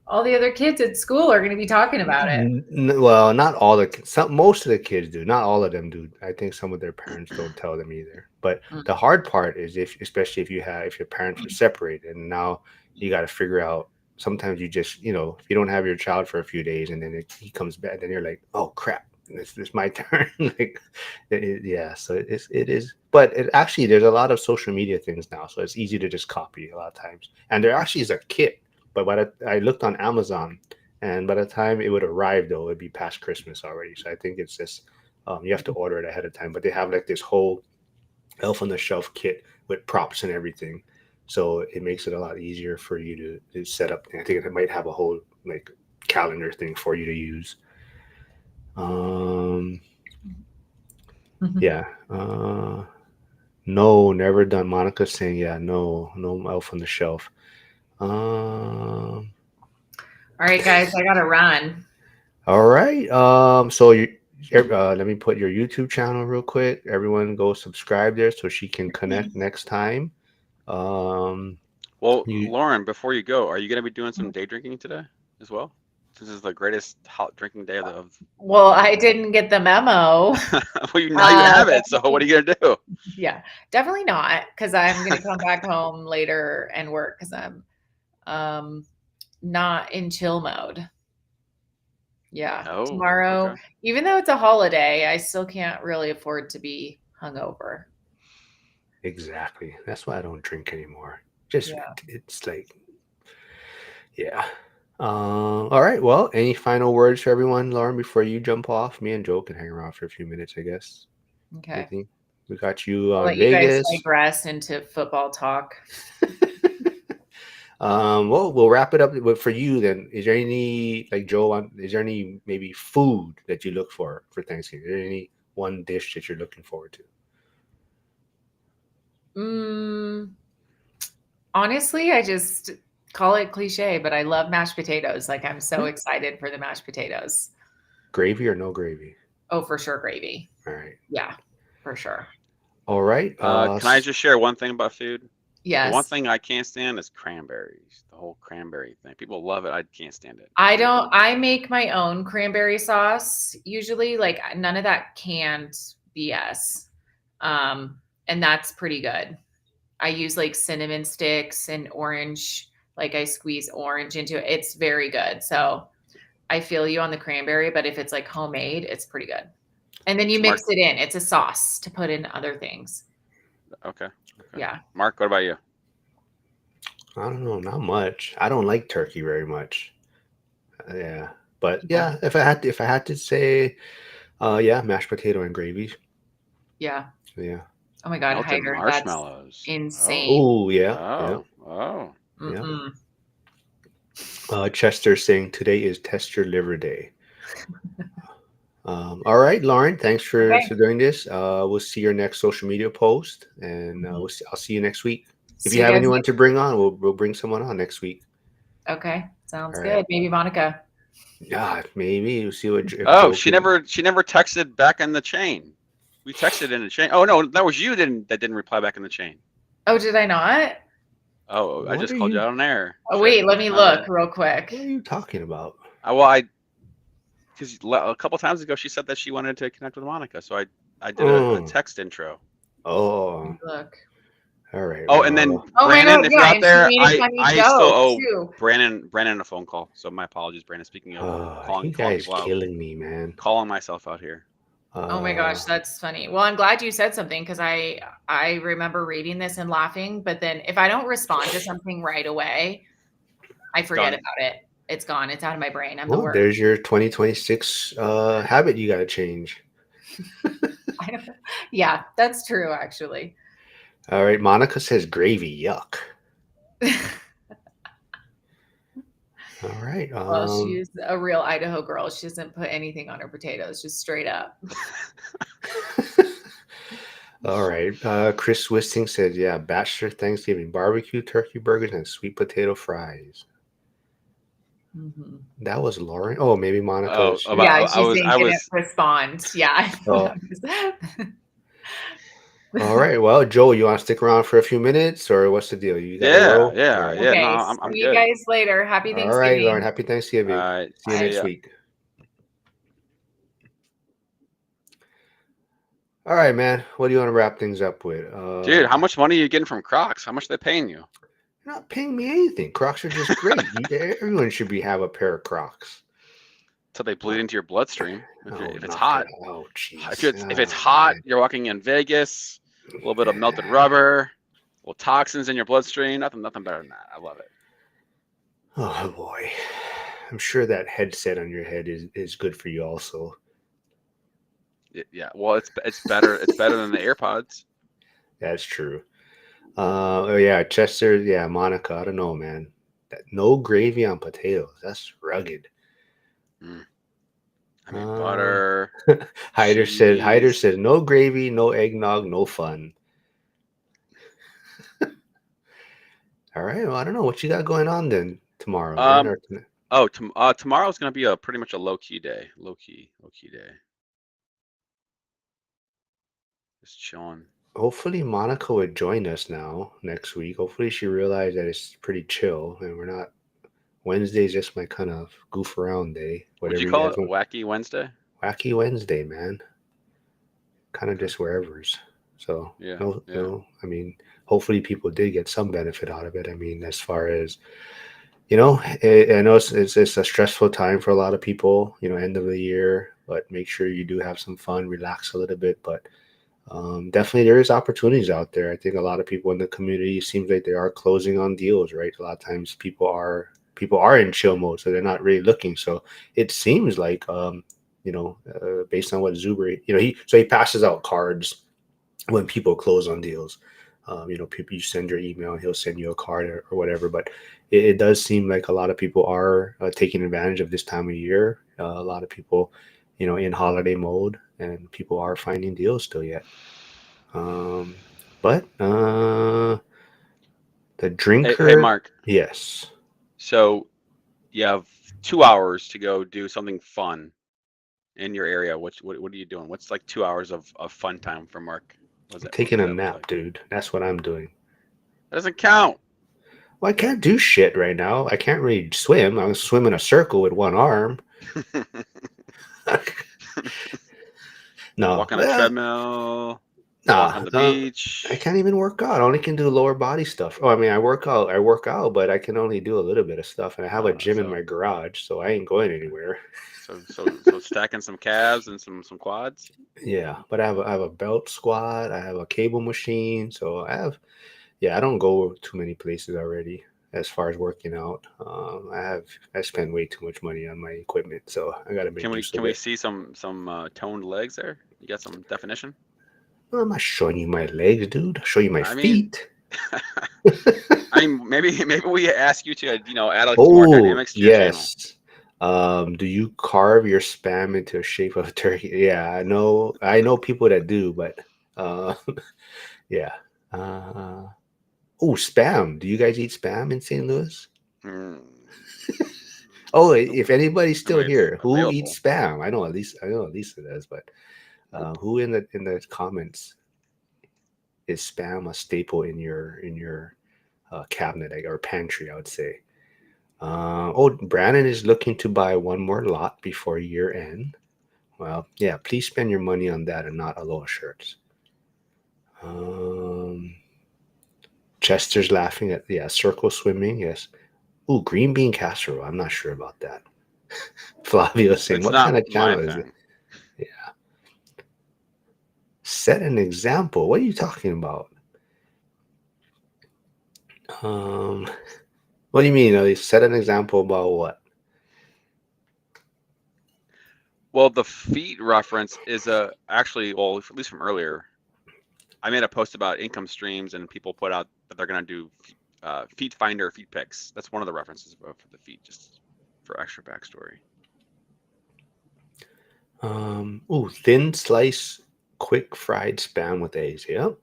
all the other kids at school are going to be talking about it. Well, not all most of the kids do. Not all of them do. I think some of their parents don't tell them either. But Mm. the hard part is especially if your parents are separated, and now you got to figure out. Sometimes you just, if you don't have your child for a few days, and then he comes back, then you're like, oh crap, it's my turn. Like, yeah. So it is. But it actually, there's a lot of social media things now, so it's easy to just copy a lot of times. And there actually is a kit. But I looked on Amazon, and by the time it would arrive, though, it'd be past Christmas already. So I think it's just you have to order it ahead of time. But they have like this whole Elf on the Shelf kit with props and everything, so it makes it a lot easier for you to set up. I think it might have a whole like calendar thing for you to use. Yeah. No, never done. Monica's saying, yeah, no Elf on the Shelf. All right, guys, I gotta run. All right. So let me put your YouTube channel real quick. Everyone go subscribe there so she can connect next time. Well, You- Lauren, before you go, are you going to be doing some day drinking today as well? This is the greatest hot drinking day of. Well, I didn't get the memo. Well, now you have it. So what are you going to do? Yeah, definitely not, because I'm gonna come back home later and work because I'm not in chill mode. Yeah, Oh, tomorrow, okay. even though it's a holiday, I still can't really afford to be hungover. Exactly. That's why I don't drink anymore. Just Yeah. it's like, yeah. All right. Well, any final words for everyone, Lauren, before you jump off? Me and Joe can hang around for a few minutes, I guess. Okay. Anything? We got you I'll on let you guys Vegas. digress into football talk. Well, we'll wrap it up. But for you, then, is there any, like Joe, is there any maybe food that you look for Thanksgiving? Is there any one dish that you're looking forward to? Honestly, I just call it cliche, but I love mashed potatoes. Like, I'm so excited for the mashed potatoes. Gravy or no gravy? Oh, for sure, gravy. All right. Yeah, for sure. All right. Can I just share one thing about food? Yes. The one thing I can't stand is cranberries. The whole cranberry thing. People love it. I can't stand it. I make my own cranberry sauce usually, like none of that canned BS. And that's pretty good. I use like cinnamon sticks and orange, like I squeeze orange into it. It's very good. So I feel you on the cranberry, but if it's like homemade, it's pretty good. And then you mix it in. It's a sauce to put in other things. Okay. Yeah. Mark, what about you? I don't know, not much. I don't like turkey very much. Yeah, but yeah, if I had to say, yeah, mashed potato and gravy. Yeah. Yeah. Oh my God, Melted Hyder, marshmallows. that's insane. Oh yeah. Oh. Mm-mm. Chester saying today is Test Your Liver Day. All right, Lauren, thanks for doing this. We'll see your next social media post, and I'll see you next week. If you have anyone to bring on, we'll bring someone on next week. Okay, sounds good. Maybe Monica. Yeah, maybe we'll see what. She never texted back in the chain. We texted in the chain. Oh no, that was you that didn't reply back in the chain. Oh, did I not? Oh, I just called you out on air. Oh wait, let me look real quick. What are you talking about? Because a couple times ago she said that she wanted to connect with Monica, so I did a text intro. Oh, look. All right. Oh, and then Brandon, if you're out there, I still owe Brandon a phone call. So my apologies, Brandon. Speaking of calling people out, killing me, man. Calling myself out here. Oh my gosh, that's funny. Well, I'm glad you said something because I remember reading this and laughing. But then if I don't respond to something right away, I forget about it. It's gone. It's out of my brain. I'm the worst. There's your 2026 habit you got to change. Yeah, that's true, actually. All right. Monica says gravy. Yuck. All right. Well, she's a real Idaho girl. She doesn't put anything on her potatoes, just straight up. All right. Chris Wisting said, yeah, bachelor Thanksgiving barbecue, turkey burgers, and sweet potato fries. Mm-hmm. That was Lauren. Oh, maybe Monica. I was respond. Yeah. Oh. All right. Well, Joe, you want to stick around for a few minutes, or what's the deal? You got to Yeah, roll. All yeah, right. yeah. No, Okay, I'm see you good. guys later. Happy All right, Lauren. Thanksgiving. Happy All Thanksgiving. right. See you Bye. See next ya. week. All right, man. What do you want to wrap things up with? Dude, how much money are you getting from Crocs? How much are they paying you? You're not paying me anything. Crocs are just great. Everyone should have a pair of Crocs. Till they bleed into your bloodstream. Oh, If it's knock it hot, out. Oh, if jeez. it's Oh, hot, man. you're walking in Vegas, a little bit of melted rubber, little toxins in your bloodstream. Nothing better than that. I love it. Oh, boy. I'm sure that headset on your head is good for you also. Yeah. Well, it's better. It's better than the AirPods. That's true. Oh, yeah. Chester. Yeah. Monica. I don't know, man. No gravy on potatoes. That's rugged. I mean, butter, Hyder cheese. said, no gravy, no eggnog, no fun. All right. Well, I don't know what you got going on then tomorrow, man. Um. Tomorrow's gonna be a pretty much a low key day. Low key day. Just chilling. Hopefully Monica would join us now next week. Hopefully she realized that it's pretty chill and we're not Wednesday's just my kind of goof around day. Would you Whatever you call guys it want. Wacky Wednesday? Wacky Wednesday, man. Kind of Okay. just wherever's. So Yeah. no. I mean, hopefully people did get some benefit out of it. I mean, as far as I know it's a stressful time for a lot of people, end of the year, but make sure you do have some fun, relax a little bit. But definitely there is opportunities out there. I think a lot of people in the community, it seems like they are closing on deals, right? A lot of times people are in chill mode, so they're not really looking. So it seems like, based on what Zuber, he passes out cards when people close on deals. People, you send your email and he'll send you a card or whatever. But it does seem like a lot of people are taking advantage of this time of year. A lot of people, in holiday mode, and people are finding deals still yet. But the Hey, drinker, Mark. yes. So you have 2 hours to go do something fun in your area. What are you doing? What's like 2 hours of fun time for Mark? What Taking does a that look nap, like? dude. That's what I'm doing. That doesn't count. Well, I can't do shit right now. I can't really swim. I was swim in a circle with one arm. No, Walk on a treadmill. Walk on the no, I beach. can't even work out. I only can do lower body stuff. Oh, I mean, I work out, but I can only do a little bit of stuff. And I have a gym in So my garage, so I ain't going anywhere. so stacking some calves and some quads. Yeah, but I have a belt squat. I have a cable machine, so I don't go too many places already as far as working out. I spend way too much money on my equipment, so I got to make use Can of we it. see some toned legs there? You got some definition? Well, I'm not showing you my legs, dude. I'll show you my I mean, feet. maybe we ask you to add like some more Oh, dynamics to your channel. yes. Do you carve your spam into a shape of a turkey? Yeah, I know people that do, but uh yeah. Uh oh, spam. Do you guys eat spam in St. Louis? Hmm. Oh, Nope. if anybody's I mean, still it's here, who available. eats spam? I know Lisa does, but Nope. who in the comments is spam a staple in your cabinet or pantry, I would say. Brandon is looking to buy one more lot before year end. Well, yeah, please spend your money on that and not Aloha shirts. Um, Chester's laughing at, yeah, circle swimming. Yes. Ooh, green bean casserole. I'm not sure about that. Flavio saying, It's what kind not of my channel is it? thing. Yeah. Set an example. What are you talking about? Um, what do you mean? Set an example about what? Well, the feet reference is actually, well, at least from earlier. I made a post about income streams, and people put out that they're gonna do feet finder feet picks. That's one of the references for the feet, just for extra backstory. Thin slice, quick fried spam with eggs. Yep.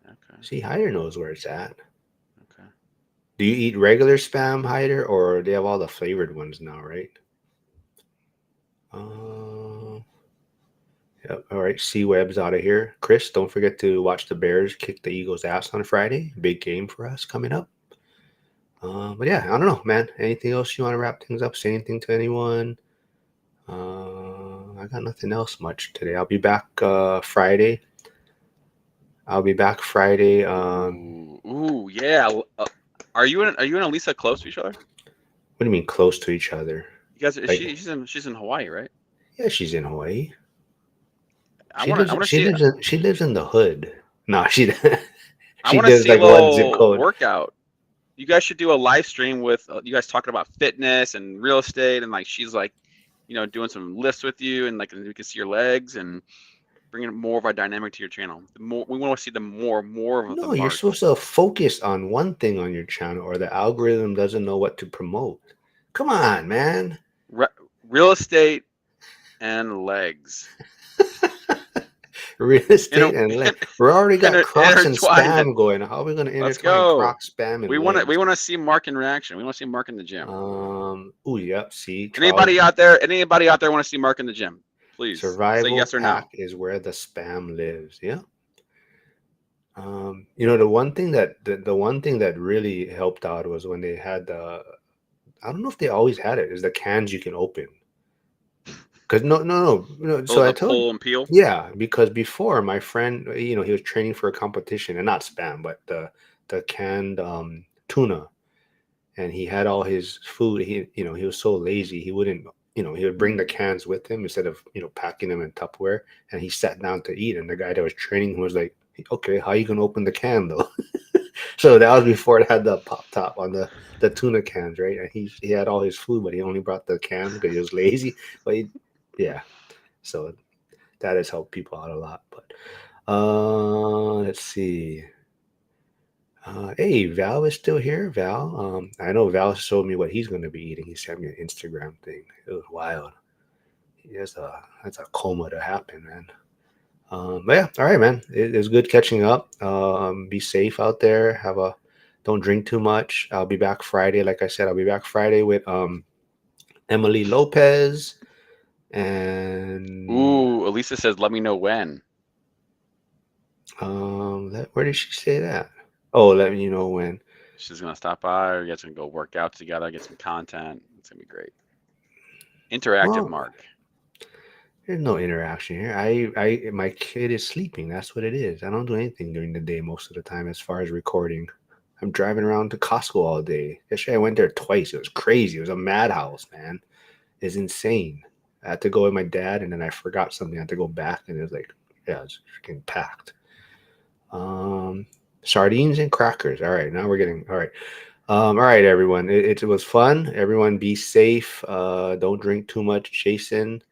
Okay. See, Hyder knows where it's at. Okay. Do you eat regular spam, Hyder, or they have all the flavored ones now, right? Yep. All right. C-Web's out of here. Chris, don't forget to watch the Bears kick the Eagles' ass on Friday. Big game for us coming up. But yeah, I don't know, man. Anything else you want to wrap things up? Say anything to anyone? I got nothing else much today. I'll be back Friday. Yeah. Are you and Elisa close to each other? What do you mean close to each other? You guys, Like, she's in Hawaii, right? yeah, she's in Hawaii. I want to see. She lives in the hood. No, she I she want to lives see a like one zip little code. workout. You guys should do a live stream with you guys talking about fitness and real estate, and like she's like, doing some lifts with you, and like we can see your legs and bringing more of our dynamic to your channel. We want to see more of the No, you're Mark. supposed to focus on one thing on your channel, or the algorithm doesn't know what to promote. Come on, man. Real estate and legs. Real estate and legs. We already got Crocs and intertwined. spam going. How are we going to Let's intertwine go. Crocs, spam, and We legs? want to see Mark in reaction. We want to see Mark in the gym. Yep. See, Anybody out there want to see Mark in the gym? Please survival say yes or no. pack is where the spam lives. Yeah. The one thing that really helped out was when they had I don't know if they always had it, is the cans you can open. Because no. So I told pull and peel. Yeah, because before my friend, he was training for a competition, and not spam, but the canned tuna, and he had all his food. He was so lazy, he wouldn't. He would bring the cans with him instead of packing them in Tupperware, and he sat down to eat. And the guy that was training was like, "Okay, how you gonna open the can though?" So that was before it had the pop top on the tuna cans, right? And he had all his food, but he only brought the cans because he was lazy. But yeah, so that has helped people out a lot. But let's see. Hey, Val is still here. Val, I know Val showed me what he's going to be eating. He sent me an Instagram thing. It was wild. That's a coma to happen, man. But yeah, all right, man. It's good catching up. Be safe out there. Don't drink too much. I'll be back Friday. Like I said, I'll be back Friday with Emily Lopez. And Elisa says, "Let me know when." Where did she say that? Oh, let me know when. She's gonna stop by, or you guys gonna go work out together, get some content. It's gonna be great. Interactive, Mark. There's no interaction here. My kid is sleeping. That's what it is. I don't do anything during the day most of the time as far as recording. I'm driving around to Costco all day. Yesterday I went there twice. It was crazy. It was a madhouse, man. It's insane. I had to go with my dad, and then I forgot something. I had to go back, and it was like, yeah, it's freaking packed. Sardines and crackers. All right, now we're getting all right. All right, everyone. It was fun. Everyone, be safe. Don't drink too much. Jason,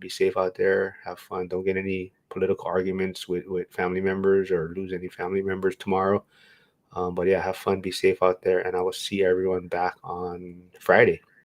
be safe out there. Have fun. Don't get any political arguments with family members or lose any family members tomorrow. But yeah, have fun. Be safe out there, and I will see everyone back on Friday.